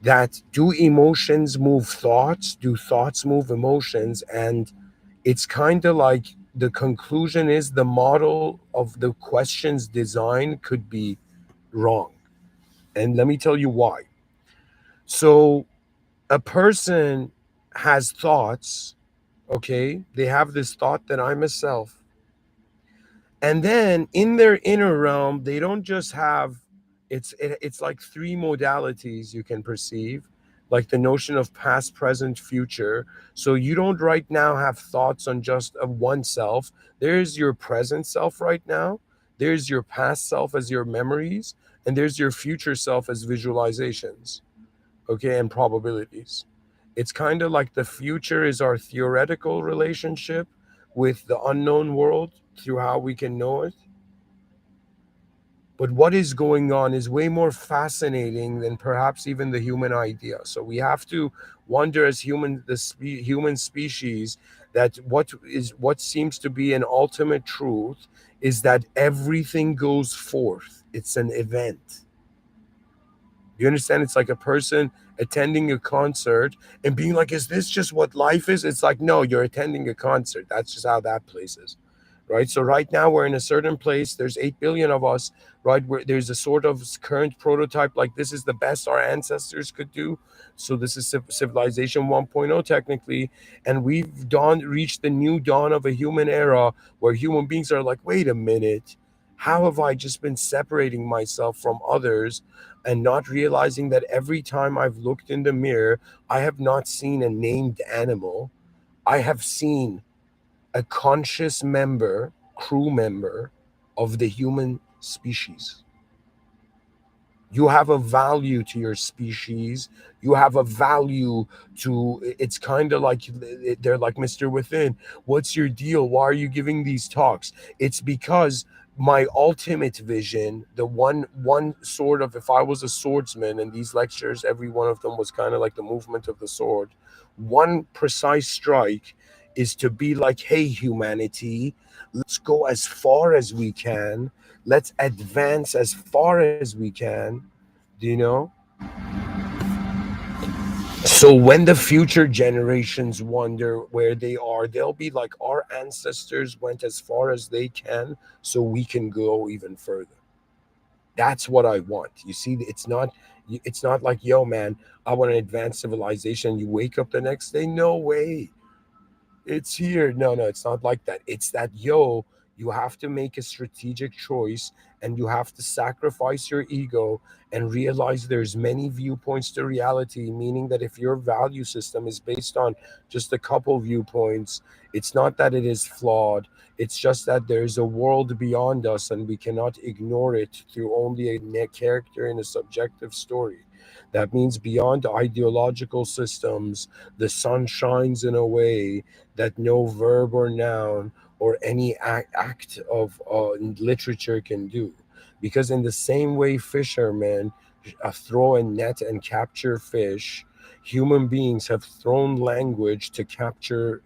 That do emotions move thoughts? Do thoughts move emotions? And it's kind of like the conclusion is the model of the question's design could be wrong. And let me tell you why. So, a person has thoughts, okay? They have this thought that I'm a self. And then in their inner realm, they don't just have, it's like three modalities you can perceive, like the notion of past, present, future. So you don't right now have thoughts on just of one self. There's your present self right now, there's your past self as your memories, and there's your future self as visualizations, okay, and probabilities. It's kind of like the future is our theoretical relationship with the unknown world through how we can know it. But what is going on is way more fascinating than perhaps even the human idea. So we have to wonder as human species, that what seems to be an ultimate truth is that everything goes forth. It's an event. You understand? It's like a person attending a concert and being like, is this just what life is? It's like, no, you're attending a concert. That's just how that place is. Right. So right now we're in a certain place. There's 8 billion of us, right? Where there's a sort of current prototype, like this is the best our ancestors could do. So this is civilization 1.0 technically. And we've reached the new dawn of a human era where human beings are like, wait a minute. How have I just been separating myself from others and not realizing that every time I've looked in the mirror, I have not seen a named animal. I have seen a conscious member, crew member of the human species. You have a value to your species. You have a value to it's kind of like they're like Mr. Within. What's your deal? Why are you giving these talks? It's because my ultimate vision, the one sort of, if I was a swordsman and these lectures, every one of them was kind of like the movement of the sword, one precise strike is to be like, hey humanity, let's go as far as we can, let's advance as far as we can. Do you know? So when the future generations wonder where they are, they'll be like, our ancestors went as far as they can, so we can go even further. That's what I want. You see, it's not like, yo man, I want an advanced civilization. You wake up the next day, no way. It's here. No, no, it's not like that. It's that, yo, you have to make a strategic choice and you have to sacrifice your ego and realize there's many viewpoints to reality, meaning that if your value system is based on just a couple viewpoints, it's not that it is flawed. It's just that there's a world beyond us and we cannot ignore it through only a character in a subjective story. That means beyond ideological systems, the sun shines in a way that no verb or noun or any act of literature can do. Because, in the same way fishermen throw a net and capture fish, human beings have thrown language to capture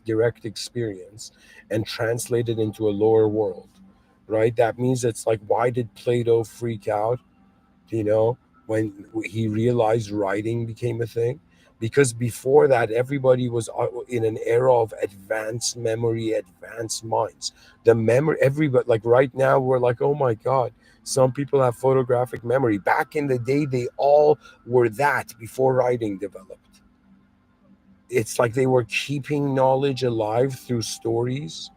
direct experience and translate it into a lower world. Right? That means it's like, why did Plato freak out? You know, when he realized writing became a thing, because before that everybody was in an era of advanced memory, advanced minds. The memory, everybody, like right now we're like, oh my god, some people have photographic memory. Back in the day they all were that before writing developed. It's like they were keeping knowledge alive through stories,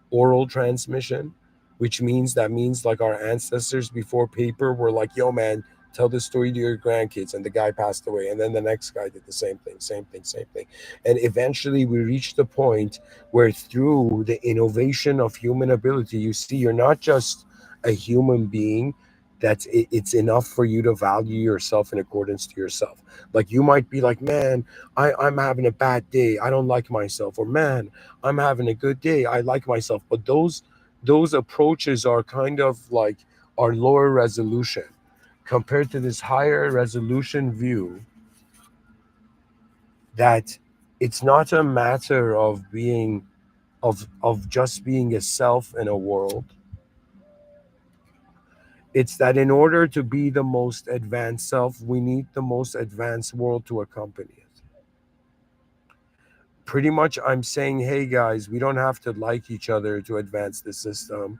oral transmission, which means that means like our ancestors before paper were like, yo, man, tell this story to your grandkids. And the guy passed away. And then the next guy did the same thing, same thing, same thing. And eventually we reached the point where through the innovation of human ability, you see, you're not just a human being. It's enough for you to value yourself in accordance to yourself. Like you might be like, man, I'm having a bad day, I don't like myself, or man, I'm having a good day, I like myself. But those approaches are kind of like our lower resolution compared to this higher resolution view, that it's not a matter of being of just being a self in a world. It's that in order to be the most advanced self, we need the most advanced world to accompany it. Pretty much I'm saying, hey guys, we don't have to like each other to advance the system.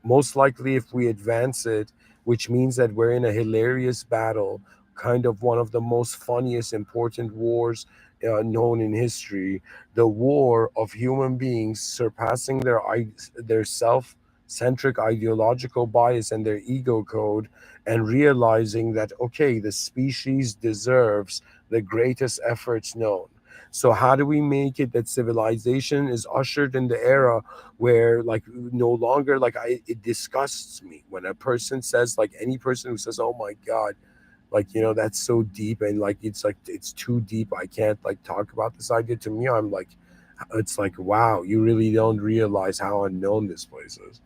Most likely, if we advance it, which means that we're in a hilarious battle, kind of one of the most funniest important wars known in history, the war of human beings surpassing their self-centric ideological bias and their ego code, and realizing that, okay, the species deserves the greatest efforts known. So how do we make it that civilization is ushered in the era where, like, no longer, like, it disgusts me when a person says, like, any person who says, oh my god, like, that's so deep, and like it's too deep, I can't like talk about this idea. To me, I'm like, it's like, wow, you really don't realize how unknown this place is.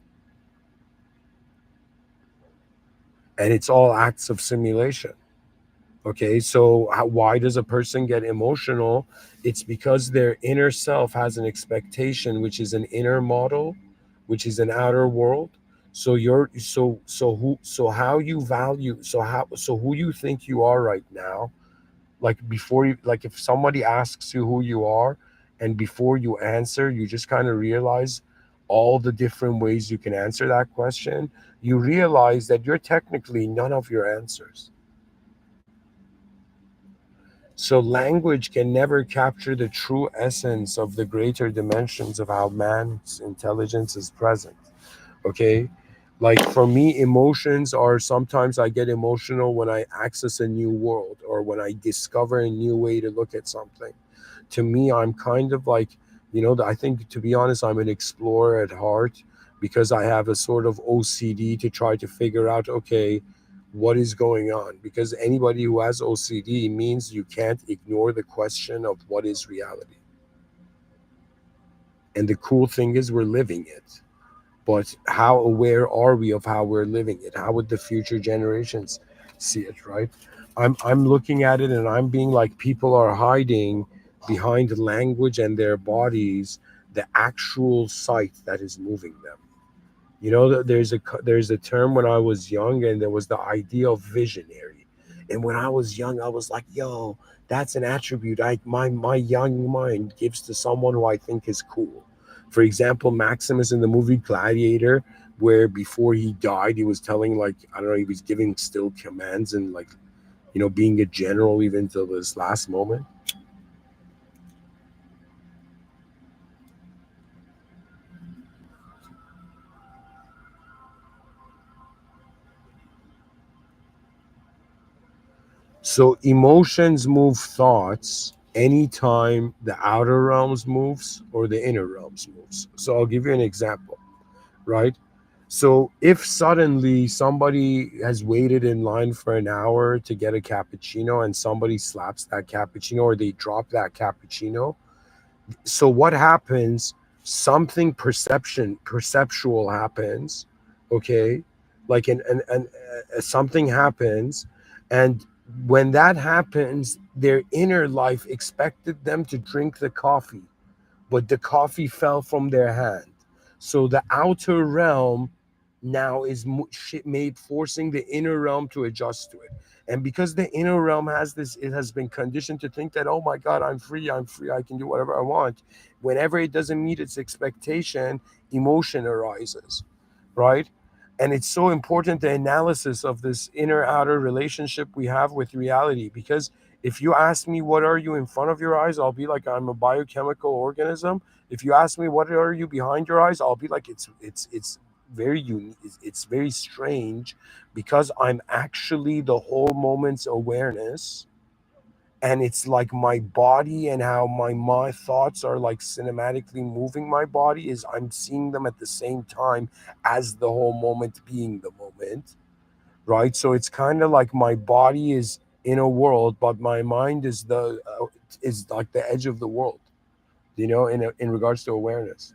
and it's all acts of simulation. Okay, so why does a person get emotional? It's because their inner self has an expectation, which is an inner model, which is an outer world. So you're so how you value, so who you think you are right now, like before you, like if somebody asks you who you are, and before you answer, you just kind of realize all the different ways you can answer that question. You realize that you're technically none of your answers. So language can never capture the true essence of the greater dimensions of how man's intelligence is present. Okay? Like for me, emotions are, sometimes I get emotional when I access a new world or when I discover a new way to look at something. To me, I'm kind of like, I think, to be honest, I'm an explorer at heart, because I have a sort of OCD to try to figure out, okay, what is going on? Because anybody who has OCD means you can't ignore the question of what is reality. And the cool thing is we're living it. But how aware are we of how we're living it? How would the future generations see it, right? I'm looking at it and I'm being like, people are hiding behind language and their bodies the actual sight that is moving them. There's a term when I was young, and there was the idea of visionary. And when I was young, I was like, yo, that's an attribute my young mind gives to someone who I think is cool. For example, Maximus in the movie Gladiator, where before he died, he was telling, like, I don't know, he was giving still commands, and like, being a general even till this last moment. So emotions move thoughts anytime the outer realms moves or the inner realms moves. So I'll give you an example, right? So if suddenly somebody has waited in line for an hour to get a cappuccino and somebody slaps that cappuccino or they drop that cappuccino, so what happens? Something perceptual happens. Okay, like something happens, and when that happens, their inner life expected them to drink the coffee, but the coffee fell from their hand. So the outer realm now is made, forcing the inner realm to adjust to it. And because the inner realm has this, it has been conditioned to think that, oh my God, I'm free, I can do whatever I want. Whenever it doesn't meet its expectation, emotion arises, right? And it's so important, the analysis of this inner outer relationship we have with reality, because if you ask me what are you in front of your eyes, I'll be like, I'm a biochemical organism. If you ask me what are you behind your eyes, I'll be like, it's very unique. It's very strange, because I'm actually the whole moment's awareness, and it's like my body and how my thoughts are like cinematically moving my body, is I'm seeing them at the same time as the whole moment being the moment, right? So it's kind of like my body is in a world, but my mind is like the edge of the world, in regards to awareness.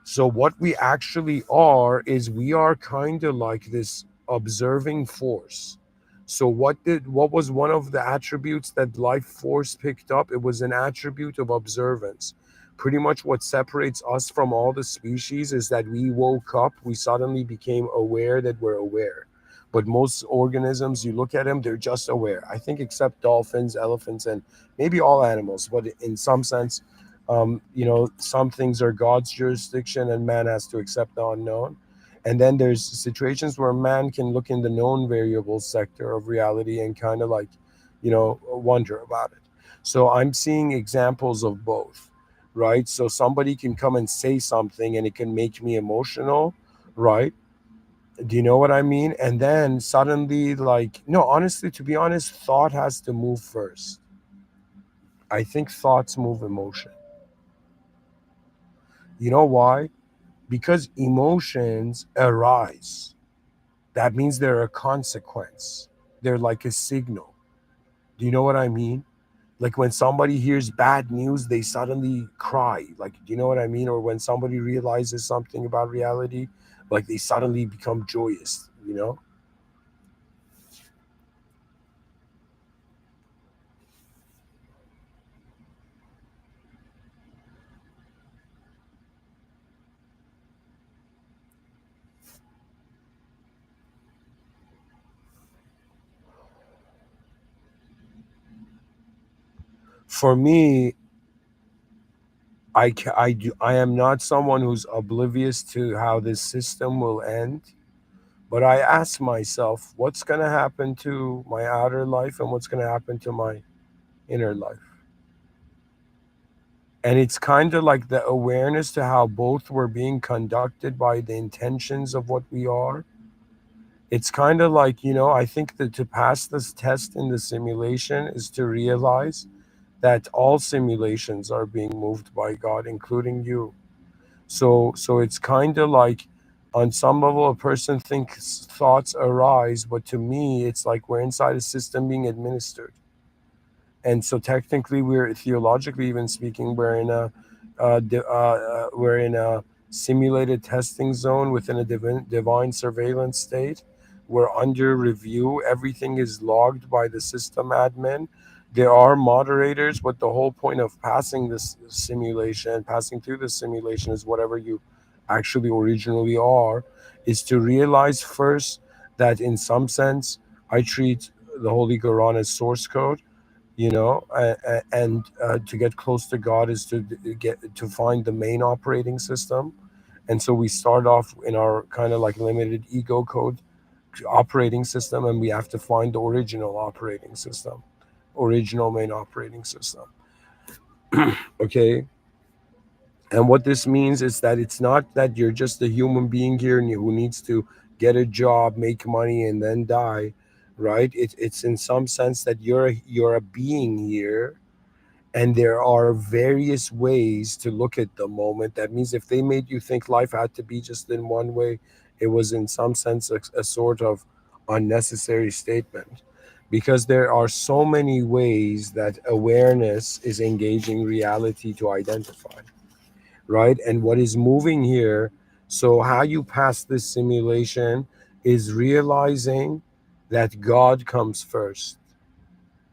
So what we actually are is we are kind of like this observing force. So what was one of the attributes that life force picked up? It was an attribute of observance. Pretty much what separates us from all the species is that we woke up, we suddenly became aware that we're aware. But most organisms, you look at them, they're just aware. I think except dolphins, elephants, and maybe all animals, but in some sense, some things are God's jurisdiction and man has to accept the unknown. And then there's situations where man can look in the known variables sector of reality and kind of like, wonder about it. So I'm seeing examples of both, right? So somebody can come and say something and it can make me emotional, right? Do you know what I mean? And then suddenly, like, no, honestly, to be honest, thought has to move first. I think thoughts move emotion. You know why? Because emotions arise. That means they're a consequence. They're like a signal. Do you know what I mean? Like when somebody hears bad news, they suddenly cry. Like, do you know what I mean? Or when somebody realizes something about reality, like they suddenly become joyous. you know? For me, I am not someone who's oblivious to how this system will end, but I ask myself, what's going to happen to my outer life and what's going to happen to my inner life? And it's kind of like the awareness to how both were being conducted by the intentions of what we are. It's kind of like, I think that to pass this test in the simulation is to realize that all simulations are being moved by God, including you. So it's kind of like, on some level, a person thinks thoughts arise, but to me it's like we're inside a system being administered. And so technically, we're theologically even speaking, we're in a simulated testing zone within a divine surveillance state. We're under review. Everything is logged by the system admin. There are moderators, but the whole point of passing through the simulation, is whatever you actually originally are, is to realize first that in some sense I treat the Holy Quran as source code, and to get close to God is to find the main operating system. And so we start off in our kind of like limited ego code operating system, and we have to find the original operating system, original main operating system. Okay. And what this means is that it's not that you're just a human being here and who needs to get a job, make money, and then die, right? It's in some sense that you're a being here, and there are various ways to look at the moment. That means if they made you think life had to be just in one way, it was in some sense a sort of unnecessary statement, because there are so many ways that awareness is engaging reality to identify, right? And what is moving here, so how you pass this simulation is realizing that God comes first.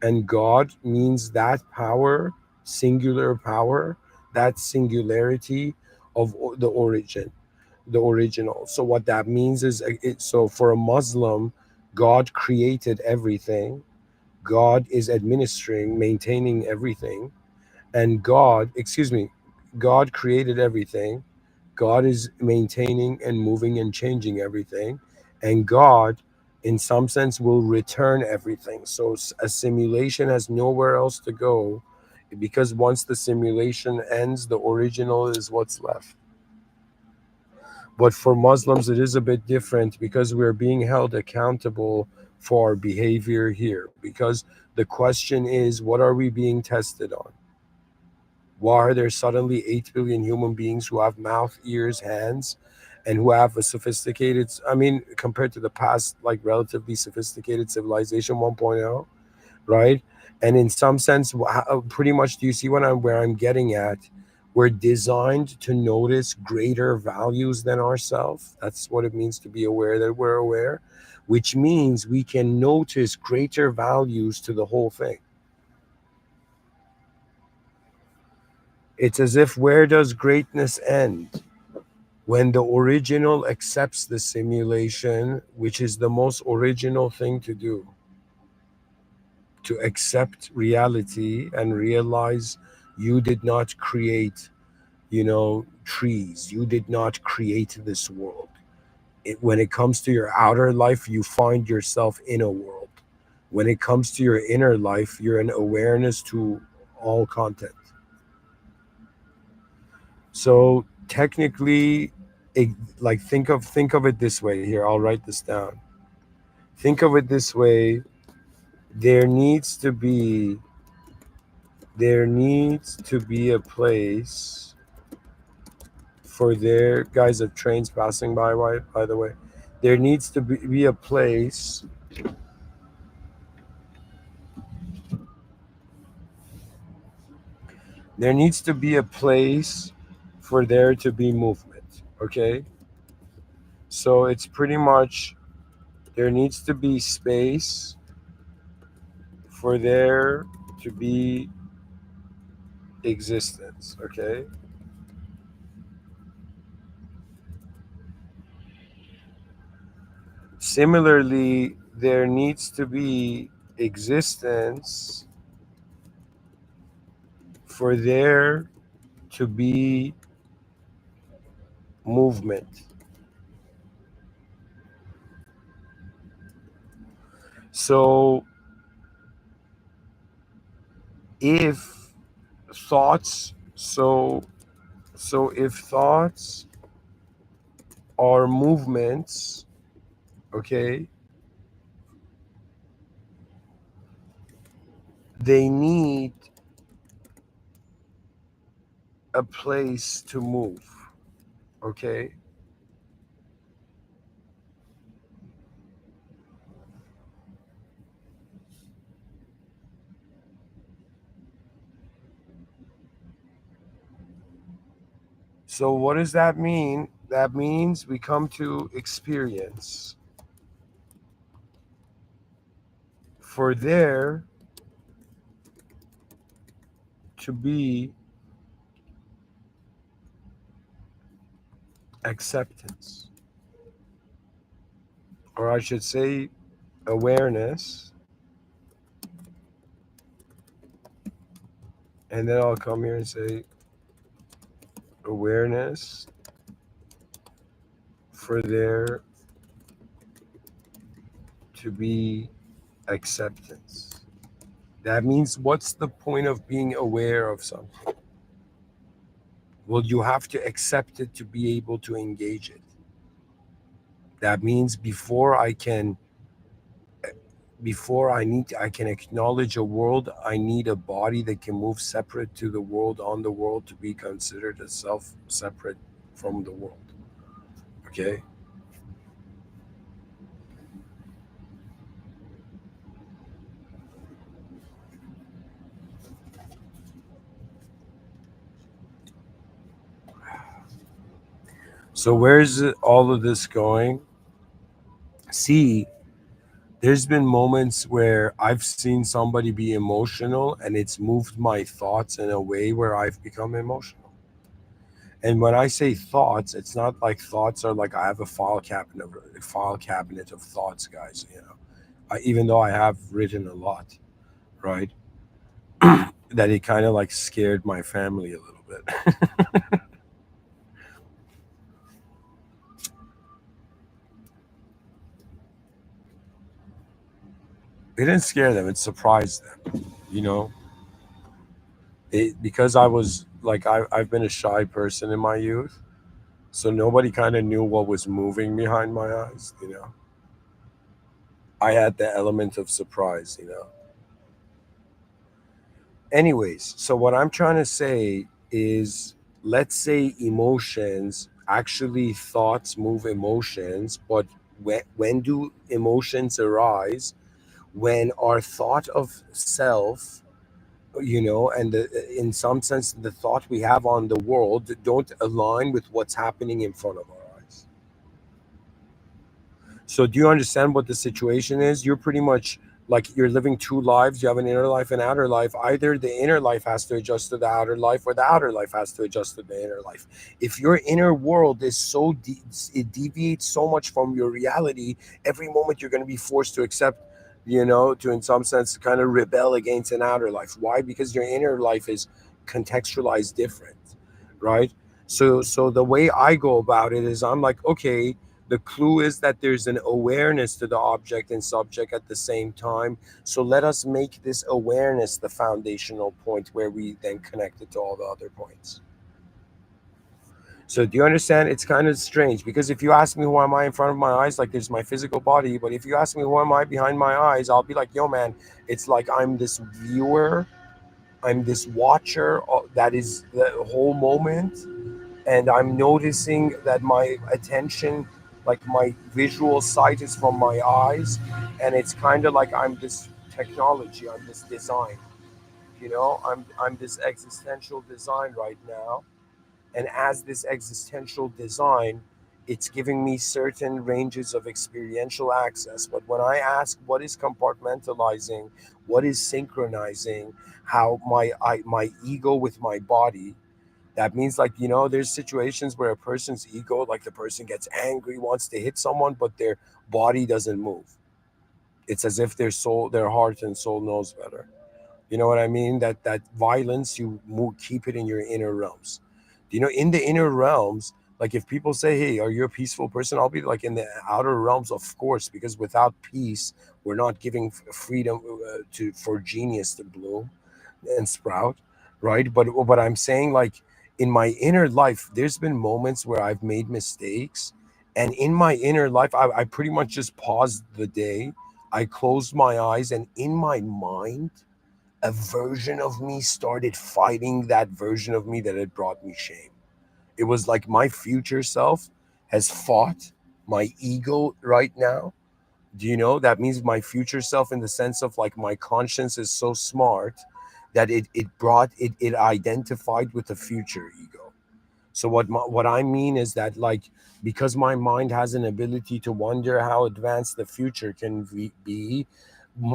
And God means that power, singular power, that singularity of the origin, the original. So what that means is, so for a Muslim, God created everything. God is administering, maintaining everything. And God created everything. God is maintaining and moving and changing everything. And God, in some sense, will return everything. So a simulation has nowhere else to go, because once the simulation ends, the original is what's left. But for Muslims, it is a bit different, because we're being held accountable for our behavior here. Because the question is, what are we being tested on? Why are there suddenly 8 billion human beings who have mouth, ears, hands, and who have a sophisticated, I mean, compared to the past, like relatively sophisticated civilization 1.0, right? And in some sense, pretty much, do you see where I'm getting at? We're designed to notice greater values than ourselves. That's what it means to be aware that we're aware, which means we can notice greater values to the whole thing. It's as if, where does greatness end? When the original accepts the simulation, which is the most original thing to do, to accept reality and realize you did not create, trees. You did not create this world. When it comes to your outer life, you find yourself in a world. When it comes to your inner life, you're an awareness to all content. So technically, it, like, think of it this way. Here, I'll write this down. Think of it this way. There needs to be there needs to be a place for their guys of trains passing by the way. There needs to be a place. There needs to be a place for there to be movement. Okay? So it's pretty much there needs to be space for there to be existence. Okay. Similarly, there needs to be existence for there to be movement. So if thoughts, so if thoughts are movements, okay, they need a place to move. Okay. So what does that mean? That means we come to experience for there to be acceptance, or I should say awareness, and then I'll come here and say awareness for there to be acceptance. That means what's the point of being aware of something? Well, you have to accept it to be able to engage it. That means I can acknowledge a world, I need a body that can move separate to the world on the world to be considered a self separate from the world. Okay? So where's all of this going? See, there's been moments where I've seen somebody be emotional and it's moved my thoughts in a way where I've become emotional. And when I say thoughts, it's not like thoughts are like I have a file cabinet of thoughts, guys. Even though I have written a lot, right? That it kind of like scared my family a little bit. It didn't scare them; it surprised them. You know, because I was like I've been a shy person in my youth, so nobody kind of knew what was moving behind my eyes. I had the element of surprise. Anyways, so what I'm trying to say is, let's say emotions, actually thoughts move emotions, but when do emotions arise? When our thought of self, and in some sense the thought we have on the world don't align with what's happening in front of our eyes. So do you understand what the situation is? You're pretty much like you're living two lives. You have an inner life and outer life. Either the inner life has to adjust to the outer life, or the outer life has to adjust to the inner life. If your inner world is it deviates so much from your reality, every moment you're going to be forced to accept, to in some sense kind of rebel against an outer life. Why? Because your inner life is contextualized different, right? So the way I go about it is I'm like, okay, the clue is that there's an awareness to the object and subject at the same time. So let us make this awareness the foundational point where we then connect it to all the other points. So do you understand? It's kind of strange because if you ask me who am I in front of my eyes, like there's my physical body. But if you ask me who am I behind my eyes, I'll be like, yo, man, it's like I'm this viewer, I'm this watcher that is the whole moment, and I'm noticing that my attention, like my visual sight, is from my eyes, and it's kind of like I'm this technology, I'm this design, I'm this existential design right now, and as this existential design, It's giving me certain ranges of experiential access. But when I ask what is compartmentalizing, what is synchronizing, how my ego with my body, that means, like, there's situations where a person's ego, like the person gets angry, wants to hit someone, but their body doesn't move. It's as if their heart and soul knows better. You know what I mean? That violence, you move, keep it in your inner realms. In the inner realms, like if people say, "Hey, are you a peaceful person?" I'll be like, in the outer realms, of course, because without peace, we're not giving freedom to for genius to bloom and sprout, right? But I'm saying, like, in my inner life, there's been moments where I've made mistakes, and in my inner life, I pretty much just paused the day. I closed my eyes, and in my mind, a version of me started fighting that version of me that had brought me shame. It was like my future self has fought my ego right now. Do you know that means my future self, in the sense of, like, my conscience is so smart that it identified with the future ego. So what I mean is that, like, because my mind has an ability to wonder how advanced the future can be,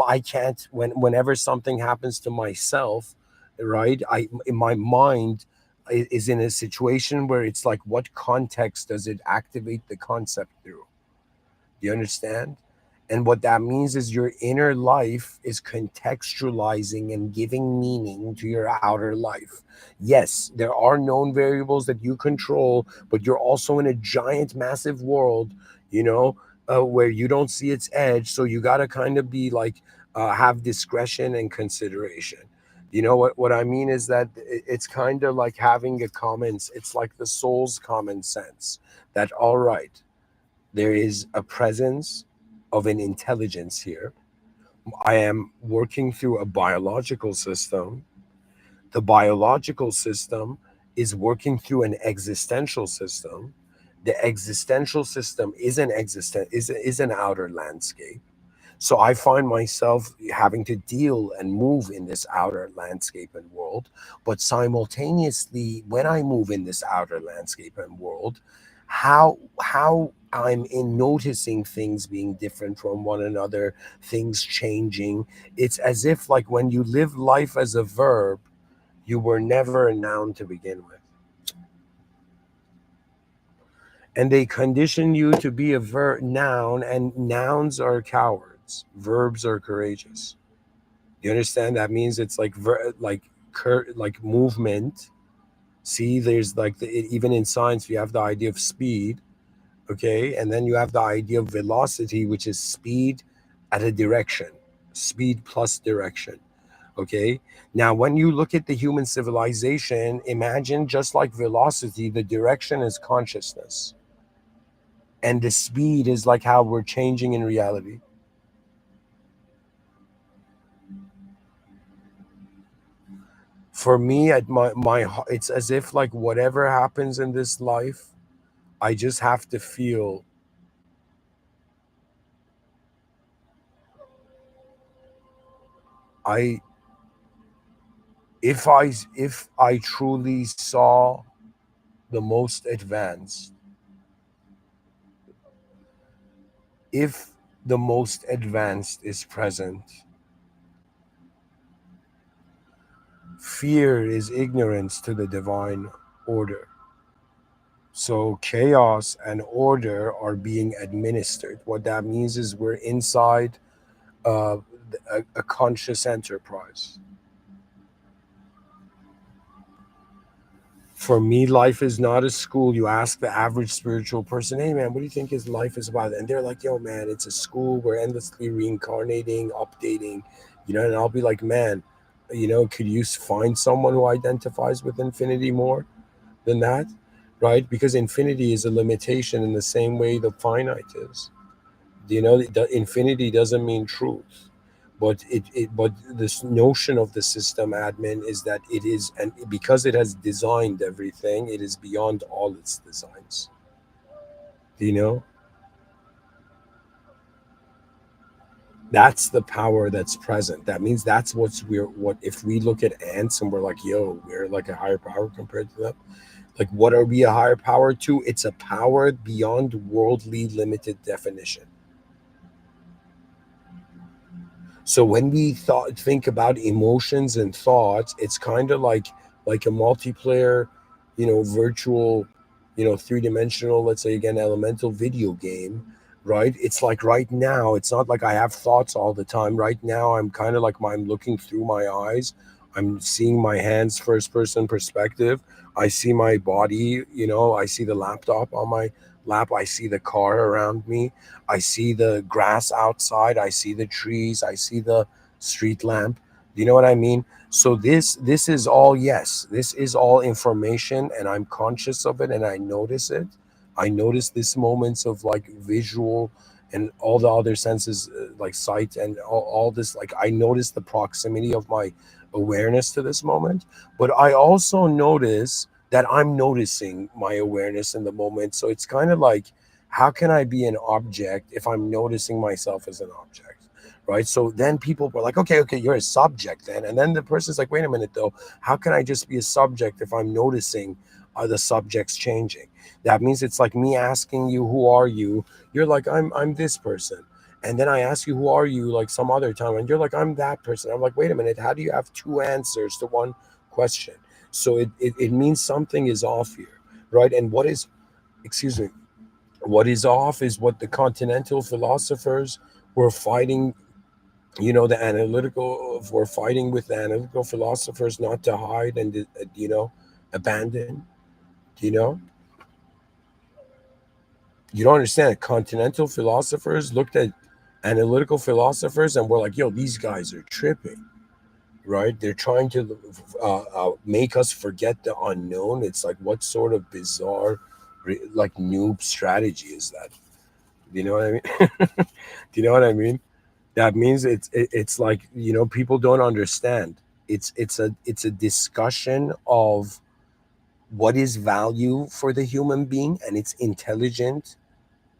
I can't, whenever something happens to myself, right? I in my mind is in a situation where it's like, what context does it activate the concept through? Do you understand? And what that means is your inner life is contextualizing and giving meaning to your outer life. Yes, there are known variables that you control, but you're also in a giant, massive world, you know, where you don't see its edge. So you got to kind of be like, have discretion and consideration. What I mean is that it's kind of like having it's like the soul's common sense that, all right, there is a presence of an intelligence here. I am working through a biological system. The biological system is working through an existential system. The existential system is an outer landscape. So I find myself having to deal and move in this outer landscape and world. But simultaneously, when I move in this outer landscape and world, how I'm in noticing things being different from one another, things changing. It's as if, like, when you live life as a verb, you were never a noun to begin with. And they condition you to be a noun, and nouns are cowards, verbs are courageous. You understand? That means it's like like movement. See, there's like even in science, you have the idea of speed, okay, and then you have the idea of velocity, which is speed at a direction, speed plus direction. Okay. Now, when you look at the human civilization, imagine, just like velocity, the direction is consciousness, and the speed is like how we're changing in reality. For me, at it's as if, like, whatever happens in this life, I just have to feel. I if I truly saw the most advanced, if the most advanced is present, fear is ignorance to the divine order. So chaos and order are being administered. What that means is we're inside uh, a conscious enterprise. For me, life is not a school. You ask the average spiritual person, "Hey man, what do you think his life is about?" And they're like, "Yo man, it's a school. We're endlessly reincarnating, updating." And I'll be like, "Man, could you find someone who identifies with infinity more than that?" Right? Because infinity is a limitation in the same way the finite is. The infinity doesn't mean truth, but this notion of the system admin is that it is, and because it has designed everything, it is beyond all its designs. you know that's the power that's present. That means that's what if we look at ants and we're like, yo, we're like a higher power compared to them. Like, what are we a higher power to? It's a power beyond worldly limited definition. So when we think about emotions and thoughts, it's kind of like a multiplayer, virtual, three-dimensional, let's say again, elemental video game, right? It's like right now, it's not like I have thoughts all the time. Right now, I'm kind of like I'm looking through my eyes. I'm seeing my hands first person perspective. I see my body, I see the laptop on my lap. I see the car around me. I see the grass outside. I see the trees. I see the street lamp. Do you know what I mean? So this is all, yes, this is all information, and I'm conscious of it, and I notice it. I notice these moments of like visual and all the other senses, like sight and all this. Like, I notice the proximity of my awareness to this moment, but I also notice that I'm noticing my awareness in the moment. So it's kind of like, how can I be an object if I'm noticing myself as an object? Right. So then people were like, okay, you're a subject then. And then the person's like, wait a minute though, how can I just be a subject if I'm noticing the subjects changing? That means it's like me asking you, who are you? You're like, I'm this person. And then I ask you, who are you, like some other time, and you're like, I'm that person. I'm like, wait a minute, how do you have two answers to one question? So it means something is off here, right? And what is, excuse me, what is off is what the continental philosophers were fighting. The analytical were fighting with the analytical philosophers not to hide and abandon. Do you know? You don't understand. Continental philosophers looked at analytical philosophers and were like, "Yo, these guys are tripping." Right? They're trying to make us forget the unknown. It's like, what sort of bizarre, like noob strategy is that? Do you know what I mean? Do you know what I mean? That means it's like, people don't understand. It's a discussion of what is value for the human being, and it's intelligent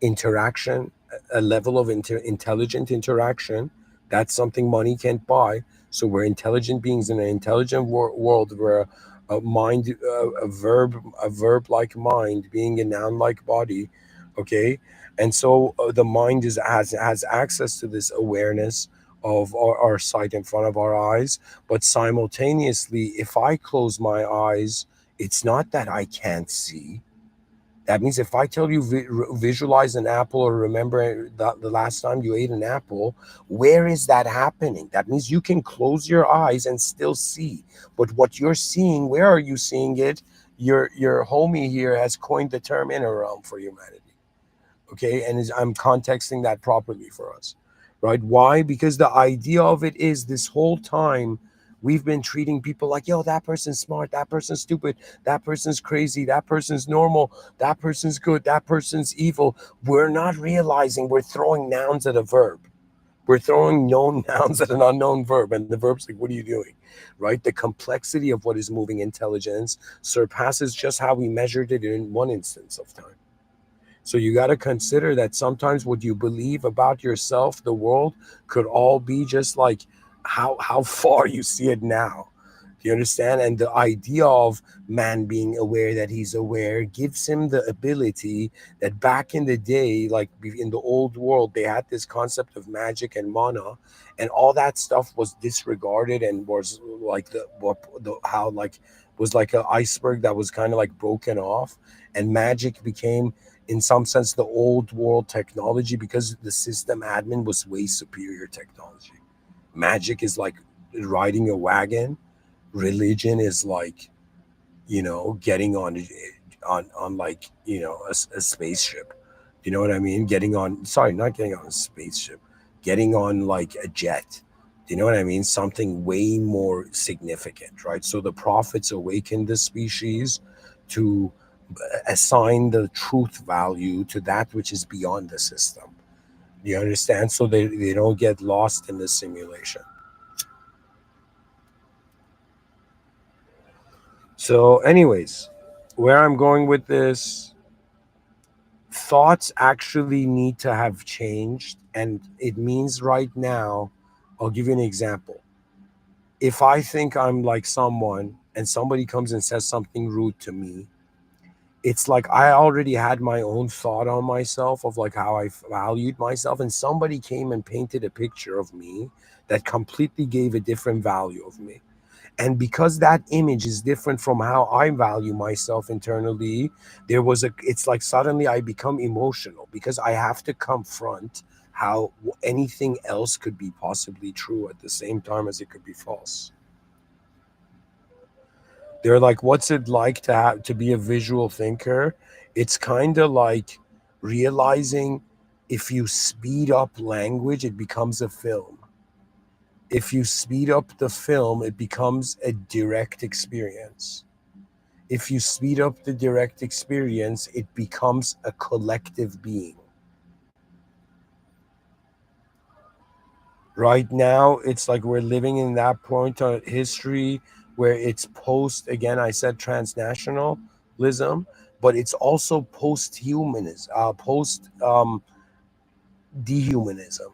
interaction, a level of intelligent interaction. That's something money can't buy. So we're intelligent beings in an intelligent world where a mind, a verb like mind, being a noun like body. Okay. And so the mind has access to this awareness of our sight in front of our eyes. But simultaneously, if I close my eyes, it's not that I can't see. That means if I tell you visualize an apple, or remember the last time you ate an apple, where is that happening? That means you can close your eyes and still see. But what you're seeing, where are you seeing it? Your homie here has coined the term inner realm for humanity. Okay, and I'm contexting that properly for us, right? Why? Because the idea of it is, this whole time we've been treating people like, yo, that person's smart, that person's stupid, that person's crazy, that person's normal, that person's good, that person's evil. We're not realizing we're throwing nouns at a verb. We're throwing known nouns at an unknown verb, and the verb's like, what are you doing? Right? The complexity of what is moving intelligence surpasses just how we measured it in one instance of time. So you got to consider that sometimes what you believe about yourself, the world, could all be just like how far you see it now. Do you understand? And the idea of man being aware that he's aware gives him the ability that back in the day, like in the old world, they had this concept of magic and mana, and all that stuff was disregarded and was like the how like was like an iceberg that was kind of like broken off, and magic became, in some sense, the old world technology, because the system admin was way superior technology. Magic is like riding a wagon. Religion is like, getting on like, a spaceship. You know what I mean? Getting on, sorry, not getting on a spaceship, getting on like a jet. Do you know what I mean? Something way more significant, right? So the prophets awakened the species to assign the truth value to that which is beyond the system. You understand? So they don't get lost in the simulation. So, anyways, where I'm going with this, thoughts actually need to have changed. And it means right now, I'll give you an example. If I think I'm like someone and somebody comes and says something rude to me, it's like I already had my own thought on myself of like how I valued myself, and somebody came and painted a picture of me that completely gave a different value of me. And because that image is different from how I value myself internally, it's like suddenly I become emotional because I have to confront how anything else could be possibly true at the same time as it could be false. They're like, what's it like to be a visual thinker? It's kind of like realizing if you speed up language, it becomes a film. If you speed up the film, it becomes a direct experience. If you speed up the direct experience, it becomes a collective being. Right now, it's like we're living in that point of history where it's post, again, I said transnationalism, but it's also post humanism, post dehumanism.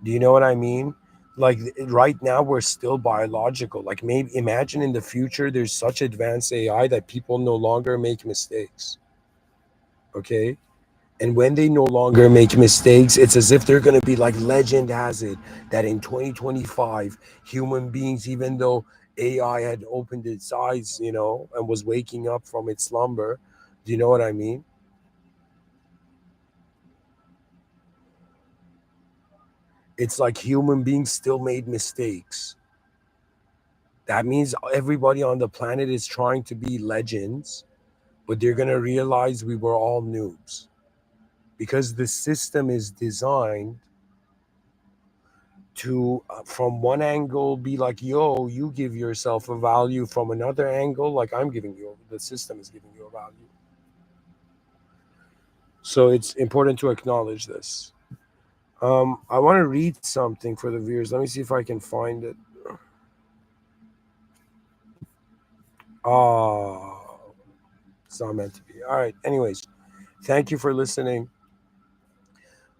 Do you know what I mean? Like right now, we're still biological. Like maybe imagine in the future, there's such advanced AI that people no longer make mistakes. Okay. And when they no longer make mistakes, it's as if they're going to be like legend has it that in 2025, human beings, even though AI had opened its eyes, and was waking up from its slumber, do you know what I mean? It's like human beings still made mistakes. That means everybody on the planet is trying to be legends, but they're going to realize we were all noobs because the system is designed to from one angle be like, yo, you give yourself a value, from another angle like I'm giving you, the system is giving you a value. So it's important to acknowledge this. I want to read something for the viewers. Let me see if I can find it. Oh, it's not meant to be. All right, anyways, thank you for listening.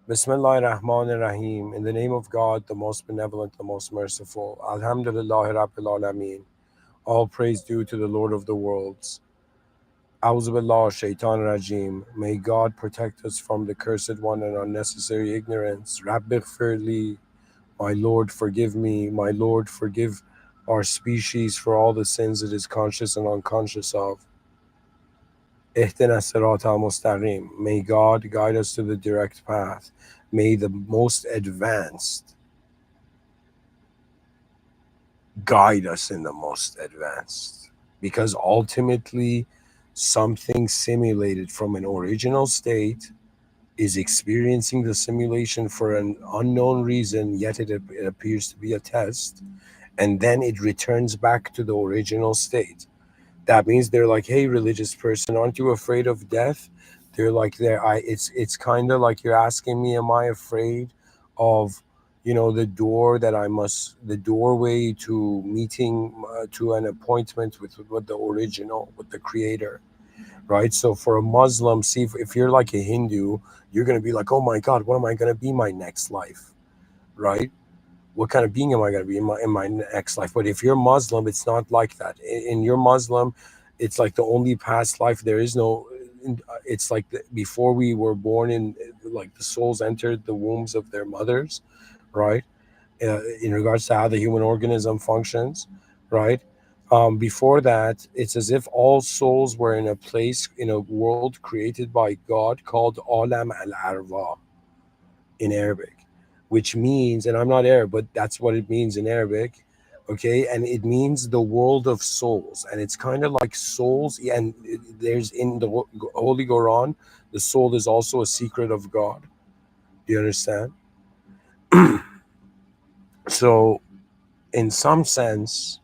Bismillah ar-Rahman ar-Rahim. In the name of God, the most benevolent, the most merciful. Alhamdulillah Rabbil Alameen. All praise due to the Lord of the worlds. Auzubillah Shaitan Rajim. May God protect us from the cursed one and unnecessary ignorance. Rabbi Firli, my Lord, forgive me. My Lord, forgive our species for all the sins it is conscious and unconscious of. Ihdina Sirat al Mustaqim. May God guide us to the direct path. May the most advanced guide us in the most advanced. Because ultimately, something simulated from an original state is experiencing the simulation for an unknown reason, yet it appears to be a test, and then it returns back to the original state. That means they're like, hey, religious person, aren't you afraid of death? They're like, it's kind of like you're asking me, am I afraid of, the doorway to meeting, to an appointment with the original, with the creator, right? So for a Muslim, see, if you're like a Hindu, you're going to be like, oh my God, what am I going to be my next life, right? What kind of being am I going to be in my next life? But if you're Muslim, it's not like that. In your Muslim, it's like the only past life. There is no. It's like before we were born, in like the souls entered the wombs of their mothers, right? In regards to how the human organism functions, right? Before that, it's as if all souls were in a place, in a world created by God called Alam al Arwa in Arabic, which means, and I'm not Arab, but that's what it means in Arabic. Okay, and it means the world of souls, and it's kind of like souls. And there's in the Holy Quran, the soul is also a secret of God. Do you understand? So, in some sense,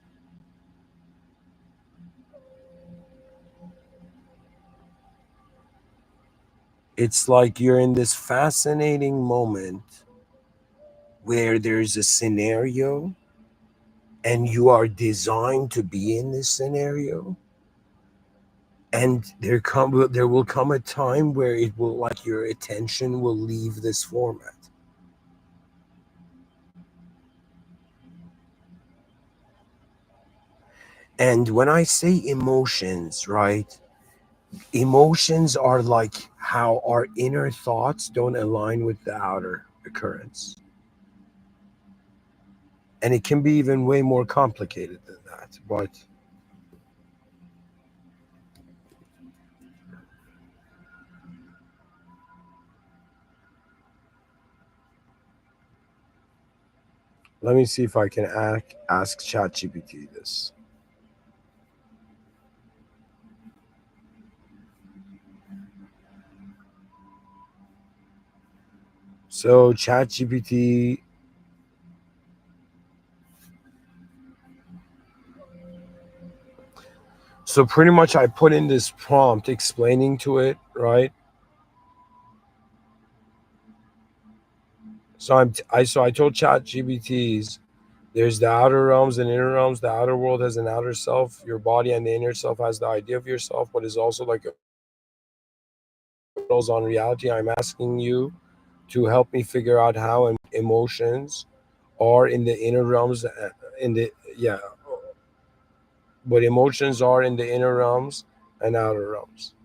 it's like you're in this fascinating moment where there's a scenario and you are designed to be in this scenario, and there will come a time where it will, like, your attention will leave this format. And when I say emotions, right, Emotions are like how our inner thoughts don't align with the outer occurrence. And it can be even way more complicated than that. But let me see if I can ask ChatGPT this. So ChatGPT, so pretty much I put in this prompt explaining to it, right? So I told ChatGPTs there's the outer realms and inner realms. The outer world has an outer self, your body, and the inner self has the idea of yourself, but is also like a on reality. I'm asking you to help me figure out how emotions are in the inner realms, in the yeah, but emotions are in the inner realms and outer realms.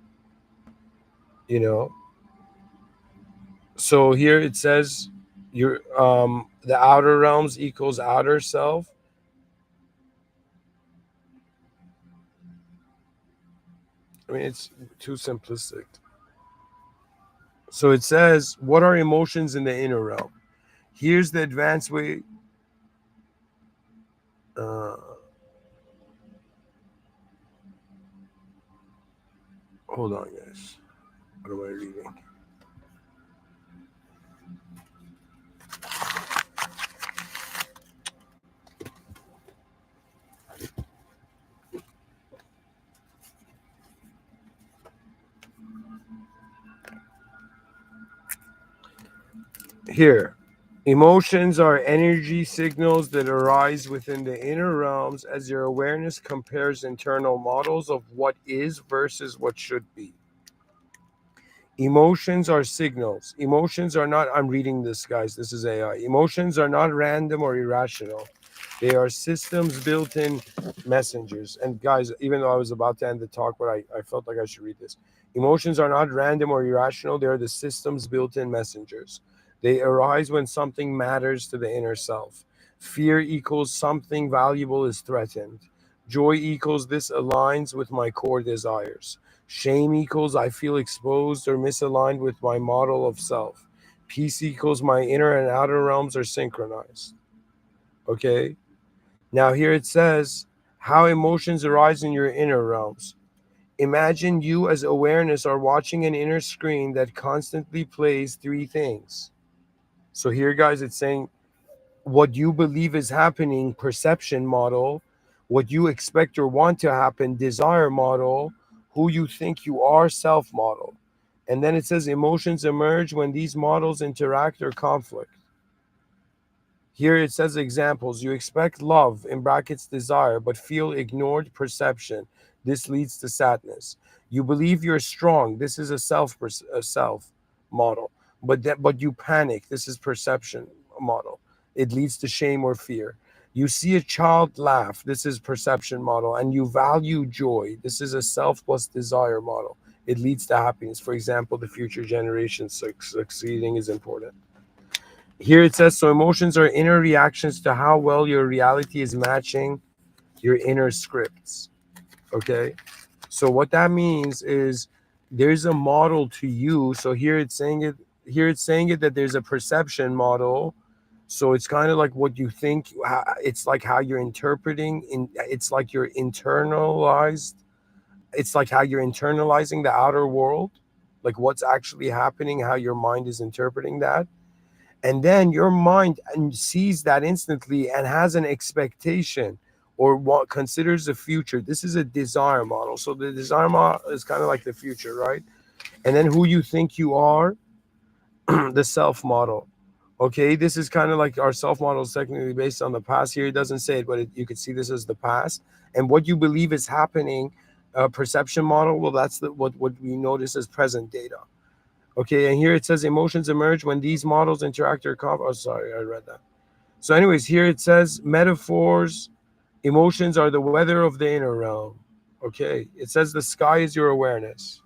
You know, so here it says your the outer realms equals outer self. I mean, it's too simplistic. So it says, what are emotions in the inner realm? Here's the advanced way. Uh, hold on, guys. What am I reading? Here, emotions are energy signals that arise within the inner realms as your awareness compares internal models of what is versus what should be. Emotions are signals. Emotions are not, I'm reading this, guys. This is AI. Emotions are not random or irrational. They are systems built in messengers. And guys, even though I was about to end the talk, but I felt like I should read this. Emotions are not random or irrational. They are the systems built in messengers. They arise when something matters to the inner self. Fear equals something valuable is threatened. Joy equals this aligns with my core desires. Shame equals I feel exposed or misaligned with my model of self. Peace equals my inner and outer realms are synchronized. Okay? Now, here it says how emotions arise in your inner realms. Imagine you as awareness are watching an inner screen that constantly plays three things. So, here, guys, it's saying what you believe is happening, perception model, what you expect or want to happen, desire model, who you think you are, self model. And then it says emotions emerge when these models interact or conflict. Here it says examples. You expect love, in brackets desire, but feel ignored, perception. This leads to sadness. You believe you're strong. This is a self model. But you panic. This is perception model. It leads to shame or fear. You see a child laugh. This is perception model. And you value joy. This is a self plus desire model. It leads to happiness. For example, the future generation succeeding is important. Here it says, so emotions are inner reactions to how well your reality is matching your inner scripts. Okay. So what that means is there's a model to you. So here it's saying it that there's a perception model. So it's kind of like what you think, it's like how you're interpreting it's like you're internalized. It's like how you're internalizing the outer world, like what's actually happening, how your mind is interpreting that. And then your mind sees that instantly and has an expectation or what considers the future. This is a desire model. So the desire model is kind of like the future, right? And then who you think you are, the self model. Okay, this is kind of like our self model is technically based on the past. Here it doesn't say it, but you could see this as the past. And what you believe is happening, perception model, well, that's what we notice as present data. Okay, and here it says emotions emerge when these models interact or oh, sorry, I read that. So, anyways, here it says metaphors, emotions are the weather of the inner realm. Okay, it says the sky is your awareness.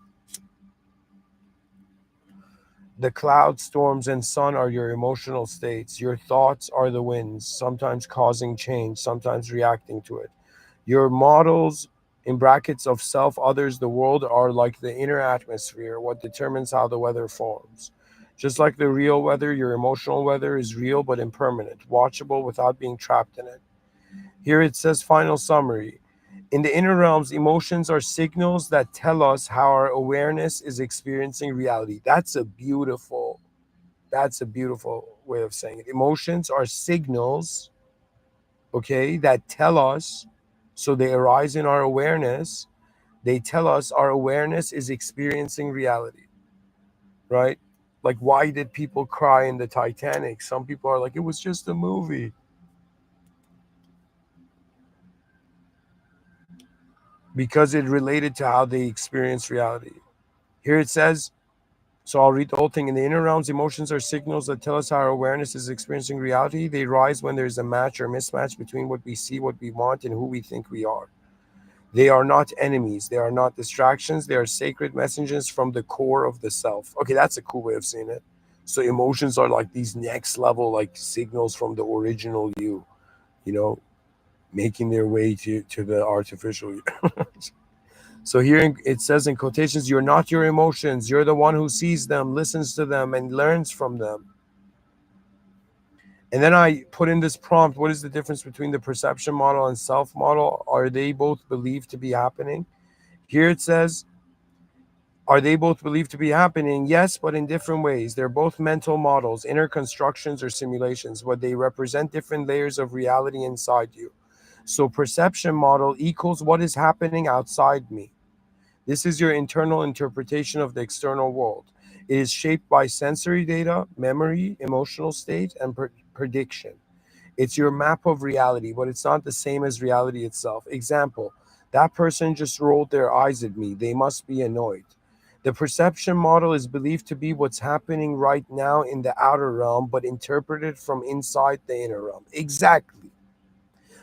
The clouds, storms, and sun are your emotional states. Your thoughts are the winds, sometimes causing change, sometimes reacting to it. Your models, in brackets, of self, others, the world, are like the inner atmosphere, what determines how the weather forms. Just like the real weather, your emotional weather is real but impermanent, watchable without being trapped in it. Here it says, final summary. In the inner realms, emotions are signals that tell us how our awareness is experiencing reality. That's a beautiful way of saying it. Emotions are signals, okay, that tell us, so they arise in our awareness. They tell us our awareness is experiencing reality, right? Like, why did people cry in the Titanic? Some people are like, it was just a movie, because it related to how they experience reality. Here it says, so I'll read the whole thing. In the inner realms, emotions are signals that tell us how our awareness is experiencing reality. They rise when there's a match or mismatch between what we see, what we want, and who we think we are. They are not enemies. They are not distractions. They are sacred messengers from the core of the self. Okay, that's a cool way of saying it. So emotions are like these next level, like signals from the original you know, making their way to the artificial you. So here it says in quotations, you're not your emotions. You're the one who sees them, listens to them, and learns from them. And then I put in this prompt, what is the difference between the perception model and self model? Are they both believed to be happening? Here it says, are they both believed to be happening? Yes, but in different ways. They're both mental models, inner constructions or simulations, but they represent different layers of reality inside you. So perception model equals what is happening outside me. This is your internal interpretation of the external world. It is shaped by sensory data, memory, emotional state, and prediction. It's your map of reality, but it's not the same as reality itself. Example, that person just rolled their eyes at me. They must be annoyed. The perception model is believed to be what's happening right now in the outer realm, but interpreted from inside the inner realm. Exactly.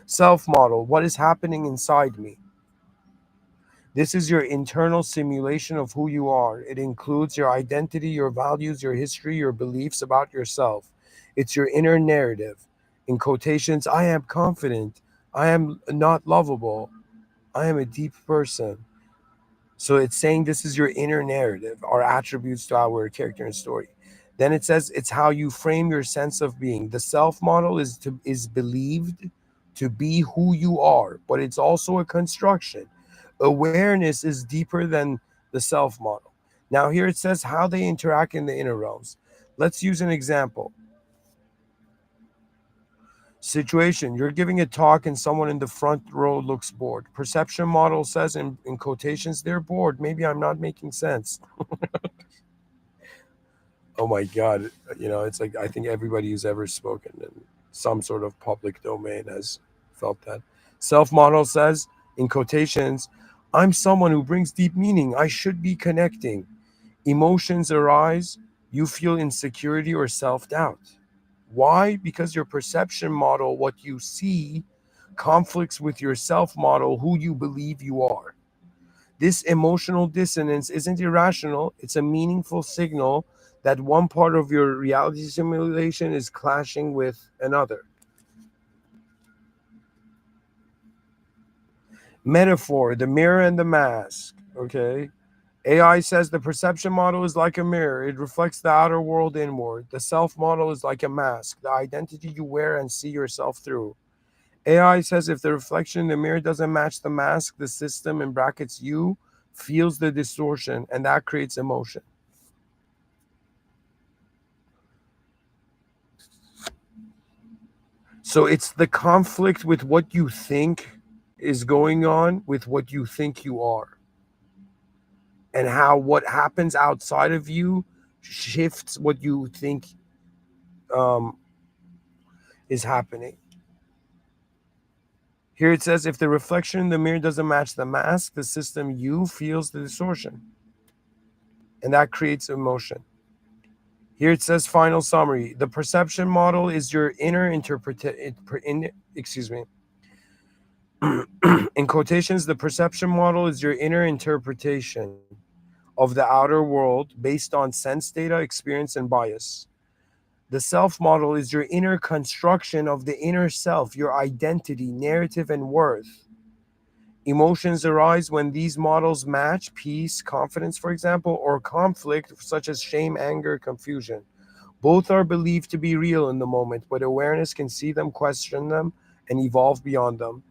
Self model, what is happening inside me? This is your internal simulation of who you are. It includes your identity, your values, your history, your beliefs about yourself. It's your inner narrative. In quotations, I am confident. I am not lovable. I am a deep person. So it's saying this is your inner narrative, our attributes to our character and story. Then it says it's how you frame your sense of being. The self model is believed to be who you are, but it's also a construction. Awareness is deeper than the self model. Now here it says how they interact in the inner realms. Let's use an example. Situation, you're giving a talk and someone in the front row looks bored. Perception model says in quotations, they're bored. Maybe I'm not making sense. Oh my God. It's like I think everybody who's ever spoken in some sort of public domain has felt that. Self model says, in quotations, I'm someone who brings deep meaning. I should be connecting. Emotions arise. You feel insecurity or self doubt. Why? Because your perception model, what you see, conflicts with your self model, who you believe you are. This emotional dissonance isn't irrational, it's a meaningful signal that one part of your reality simulation is clashing with another. Metaphor, the mirror and the mask. Okay. AI says the perception model is like a mirror. It reflects the outer world inward. The self model is like a mask, the identity you wear and see yourself through. AI says if the reflection in the mirror doesn't match the mask, the system, in brackets you, feels the distortion, and that creates emotion. So it's the conflict with what you think is going on with what you think you are, and how what happens outside of you shifts what you think um, is happening. Here it says if the reflection in the mirror doesn't match the mask, the system you feels the distortion, and that creates emotion. Here it says final summary. The perception model is your inner excuse me. In quotations, the perception model is your inner interpretation of the outer world based on sense data, experience, and bias. The self model is your inner construction of the inner self, your identity, narrative, and worth. Emotions arise when these models match peace, confidence, for example, or conflict, such as shame, anger, confusion. Both are believed to be real in the moment, but awareness can see them, question them, and evolve beyond them.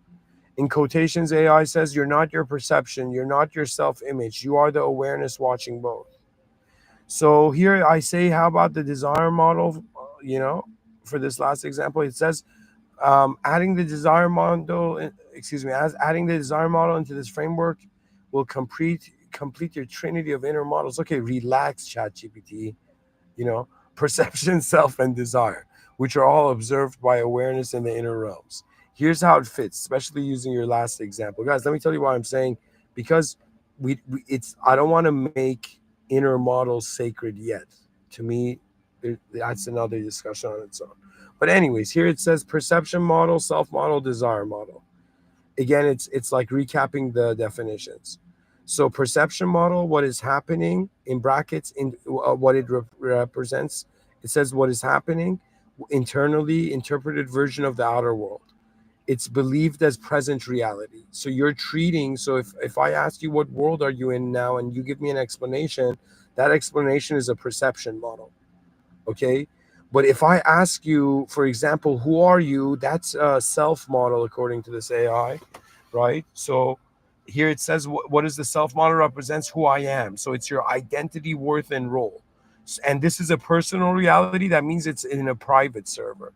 In quotations, AI says, "You're not your perception, you're not your self image, you are the awareness watching both." So here I say, how about the desire model? You know, for this last example, it says, adding the desire model, excuse me, as adding the desire model into this framework will complete your trinity of inner models. Okay, relax, ChatGPT. You know, perception, self, and desire, which are all observed by awareness in the inner realms. Here's how it fits, especially using your last example, guys. Let me tell you why I'm saying, because we it's I don't want to make inner models sacred yet. To me, that's another discussion on its own. But anyways, here it says perception model, self model, desire model. Again, it's like recapping the definitions. So perception model, what is happening in brackets, in what it represents. It says what is happening internally, interpreted version of the outer world. It's believed as present reality. So you're treating. So if I ask you what world are you in now, and you give me an explanation, that explanation is a perception model. Okay. But if I ask you, for example, who are you, that's a self model according to this AI, right? So here it says, what is the self model represents who I am. So it's your identity, worth, and role. And this is a personal reality. That means it's in a private server.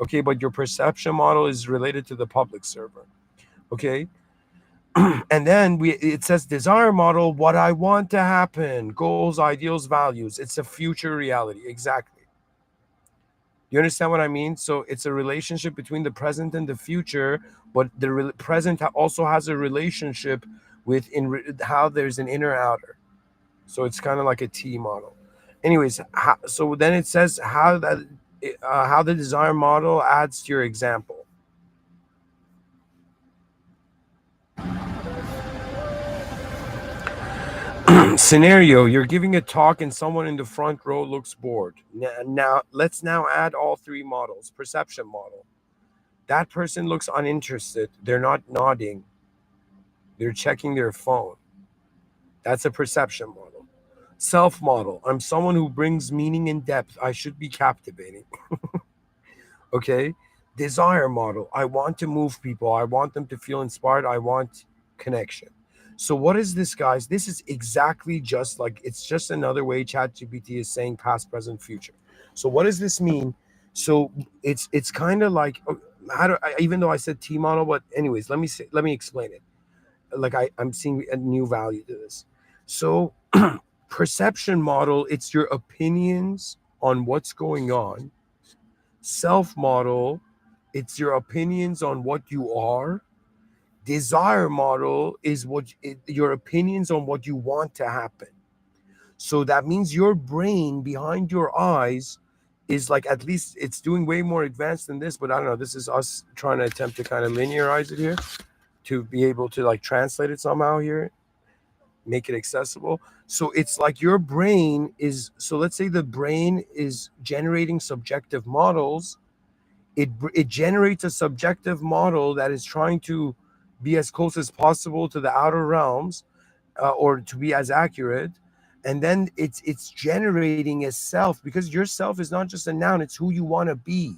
Okay. But your perception model is related to the public server. Okay. And then it says desire model, what I want to happen, goals, ideals, values. It's a future reality. Exactly. You understand what I mean? So it's a relationship between the present and the future, but the present also has a relationship with how there's an inner outer. So it's kind of like a T model. Anyways, so then it says how the desire model adds to your example. Scenario: you're giving a talk and someone in the front row looks bored. Now let's now add all three models. Perception model: that person looks uninterested. They're not nodding. They're checking their phone. That's a perception model. Self model: I'm someone who brings meaning and depth. I should be captivating. Okay. Desire model: I want to move people. I want them to feel inspired. I want connection. So what is this, guys? This is exactly just like, it's just another way ChatGPT is saying past, present, future. So what does this mean? So it's kind of like, even though I said T model, but anyways, let me explain it. Like I'm seeing a new value to this. So perception model, it's your opinions on what's going on. Self model, it's your opinions on what you are. Desire model is your opinions on what you want to happen. So that means your brain behind your eyes is like, at least it's doing way more advanced than this, but I don't know, this is us trying to attempt to kind of linearize it here to be able to like translate it somehow here, make it accessible. So it's like your brain is, so let's say the brain is generating subjective models. It generates a subjective model that is trying to be as close as possible to the outer realms, or to be as accurate. And then it's generating a self, because your self is not just a noun, it's who you want to be.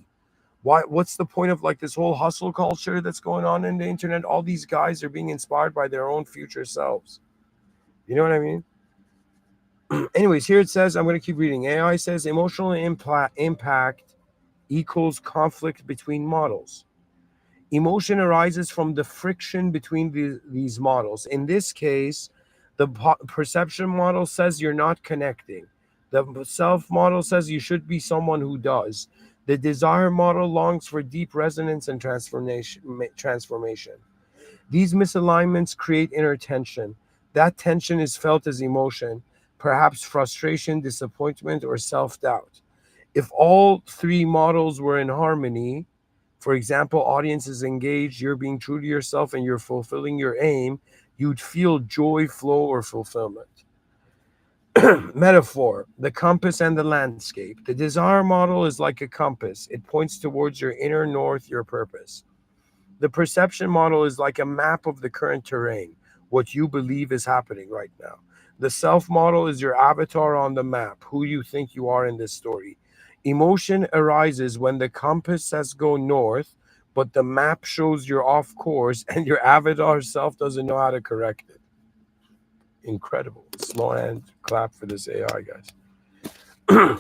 What's the point of like this whole hustle culture that's going on in the internet? All these guys are being inspired by their own future selves. You know what I mean? Anyways, here it says, I'm going to keep reading. AI says emotional impact equals conflict between models. Emotion arises from the friction between these models. In this case, the perception model says you're not connecting. The self model says you should be someone who does. The desire model longs for deep resonance and transformation. These misalignments create inner tension. That tension is felt as emotion, perhaps frustration, disappointment, or self doubt. If all three models were in harmony, For example, audience is engaged, you're being true to yourself, and you're fulfilling your aim, you'd feel joy, flow, or fulfillment. Metaphor, the compass and the landscape. The desire model is like a compass, it points towards your inner north, your purpose. The perception model is like a map of the current terrain, what you believe is happening right now. The self model is your avatar on the map, who you think you are in this story. Emotion arises when the compass says go north, but the map shows you're off course and your avatar self doesn't know how to correct it. Incredible. Slow hand clap for this AI, guys.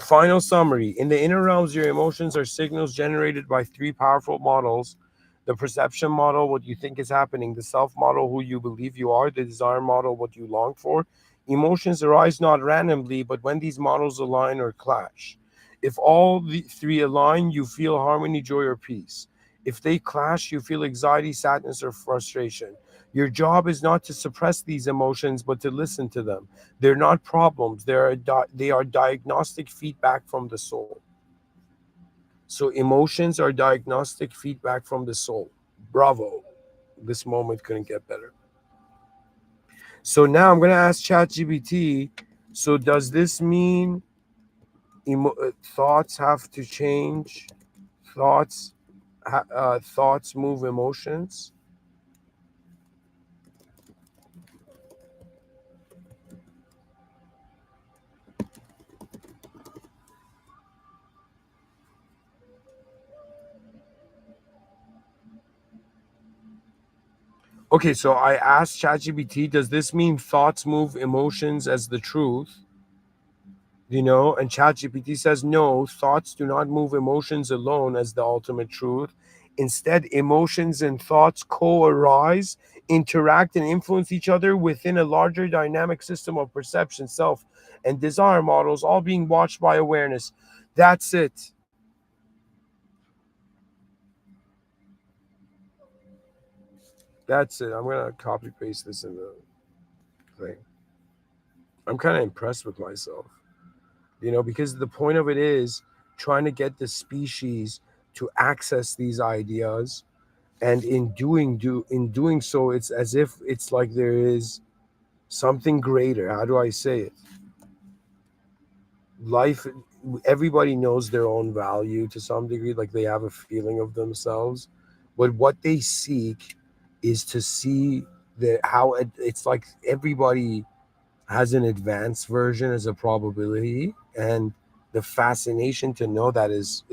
Final summary. In the inner realms, your emotions are signals generated by three powerful models: the perception model, what you think is happening; the self model, who you believe you are; the desire model, what you long for. Emotions arise not randomly, but when these models align or clash. If all the three align, you feel harmony, joy, or peace. If they clash, you feel anxiety, sadness, or frustration. Your job is not to suppress these emotions, but to listen to them. They're not problems. They are diagnostic feedback from the soul. So emotions are diagnostic feedback from the soul. Bravo. This moment couldn't get better. So now I'm going to ask ChatGPT. So does this mean thoughts have to change? Thoughts, thoughts move emotions. Okay, so I asked ChatGPT, does this mean thoughts move emotions as the truth? And ChatGPT says, no, thoughts do not move emotions alone as the ultimate truth. Instead, emotions and thoughts co arise, interact, and influence each other within a larger dynamic system of perception, self, and desire models, all being watched by awareness. That's it. That's it. I'm going to copy paste this in the thing. I'm kind of impressed with myself, because the point of it is trying to get the species to access these ideas, and in doing so, it's as if it's like there is something greater. How do I say it? Life, everybody knows their own value to some degree, like they have a feeling of themselves, but what they seek is to see how it's like everybody has an advanced version as a probability, and the fascination to know that is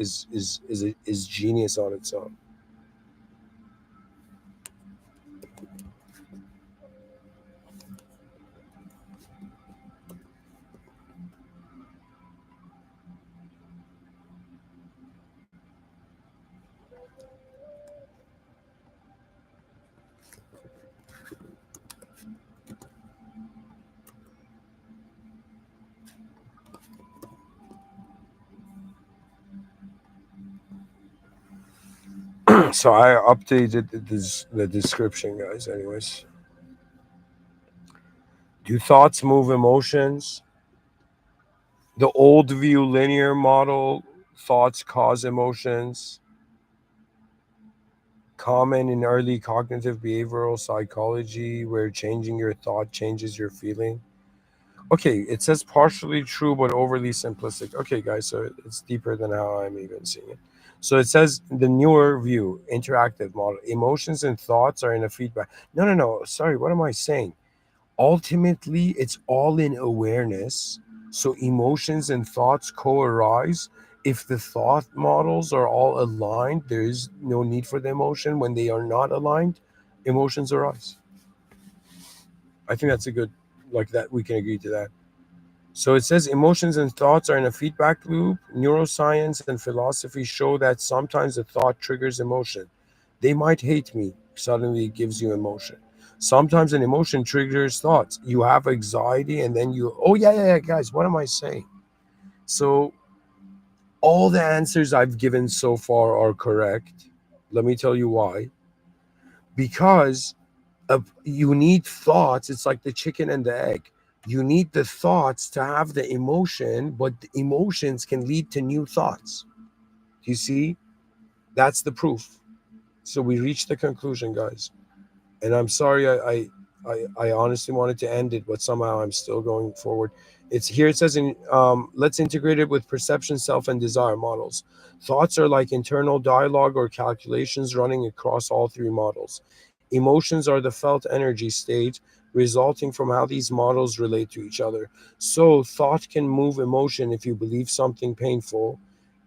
genius on its own. So I updated the description, guys. Anyways, do thoughts move emotions? The old view linear model, thoughts cause emotions, common in early cognitive behavioral psychology, where changing your thought changes your feeling. Okay, it says partially true but overly simplistic. Okay, guys, so it's deeper than how I'm even seeing it. So it says the newer view, interactive model, emotions and thoughts are in a feedback. No, no, no. Sorry, what am I saying? Ultimately, it's all in awareness. So emotions and thoughts co arise. If the thought models are all aligned, there is no need for the emotion. When they are not aligned, emotions arise. I think that's a good, like that, we can agree to that. So it says emotions and thoughts are in a feedback loop. Neuroscience and philosophy show that sometimes a thought triggers emotion. They might hate me, suddenly it gives you emotion. Sometimes an emotion triggers thoughts. You have anxiety, and then oh, yeah, yeah, yeah, guys, what am I saying? So all the answers I've given so far are correct. Let me tell you why. Because you need thoughts. It's like the chicken and the egg. You need the thoughts to have the emotion, but the emotions can lead to new thoughts. Do you see? That's the proof. So we reached the conclusion, guys. And I'm sorry, I honestly wanted to end it, but somehow I'm still going forward. It's here. It says, let's integrate it with perception, self, and desire models. Thoughts are like internal dialogue or calculations running across all three models. Emotions are the felt energy state resulting from how these models relate to each other. So thought can move emotion if you believe something painful.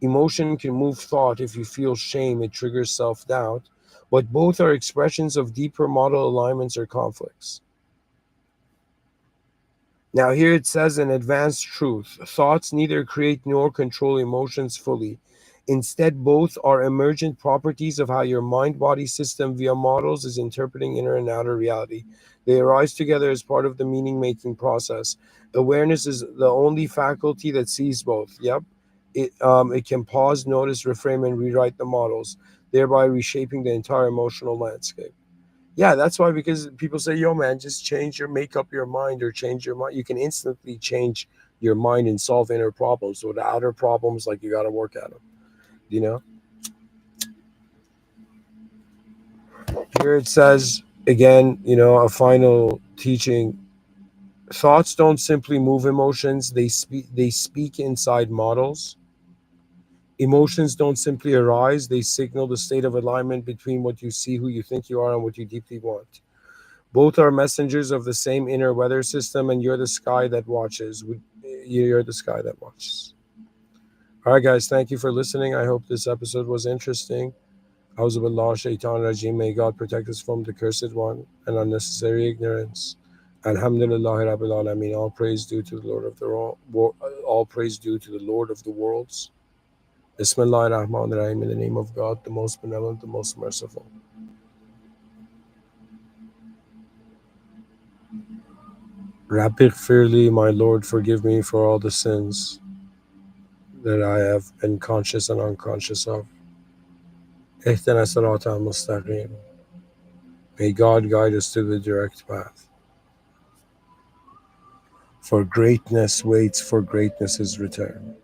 Emotion can move thought if you feel shame, it triggers self doubt, but both are expressions of deeper model alignments or conflicts. Now, here it says an advanced truth: thoughts neither create nor control emotions fully. Instead, both are emergent properties of how your mind body system via models is interpreting inner and outer reality. They arise together as part of the meaning making process. Awareness is the only faculty that sees both. Yep. It can pause, notice, reframe, and rewrite the models, thereby reshaping the entire emotional landscape. Yeah, that's why, because people say, yo, man, just change your, make up your mind or change your mind. You can instantly change your mind and solve inner problems. So the outer problems, like, you got to work at them, you know? Here it says, again, a final teaching. Thoughts don't simply move emotions, they speak inside models. Emotions don't simply arise, they signal the state of alignment between what you see, who you think you are, and what you deeply want. Both are messengers of the same inner weather system, and you're the sky that watches. You're the sky that watches. All right, guys, thank you for listening. I hope this episode was interesting. Auzubillah shaitan rajim. May God protect us from the cursed one and unnecessary ignorance. Alhamdulillah Rabbil Alameen. All praise due to the Lord of the all praise due to the Lord of the worlds. Bismillah ar-Rahman ar-Rahim. In the name of God, the most benevolent, the most merciful. Rabbi Firli, my Lord, forgive me for all the sins that I have been conscious and unconscious of. Ihdina Sirata al-Mustaqim. May God guide us to the direct path. For greatness waits for greatness's return.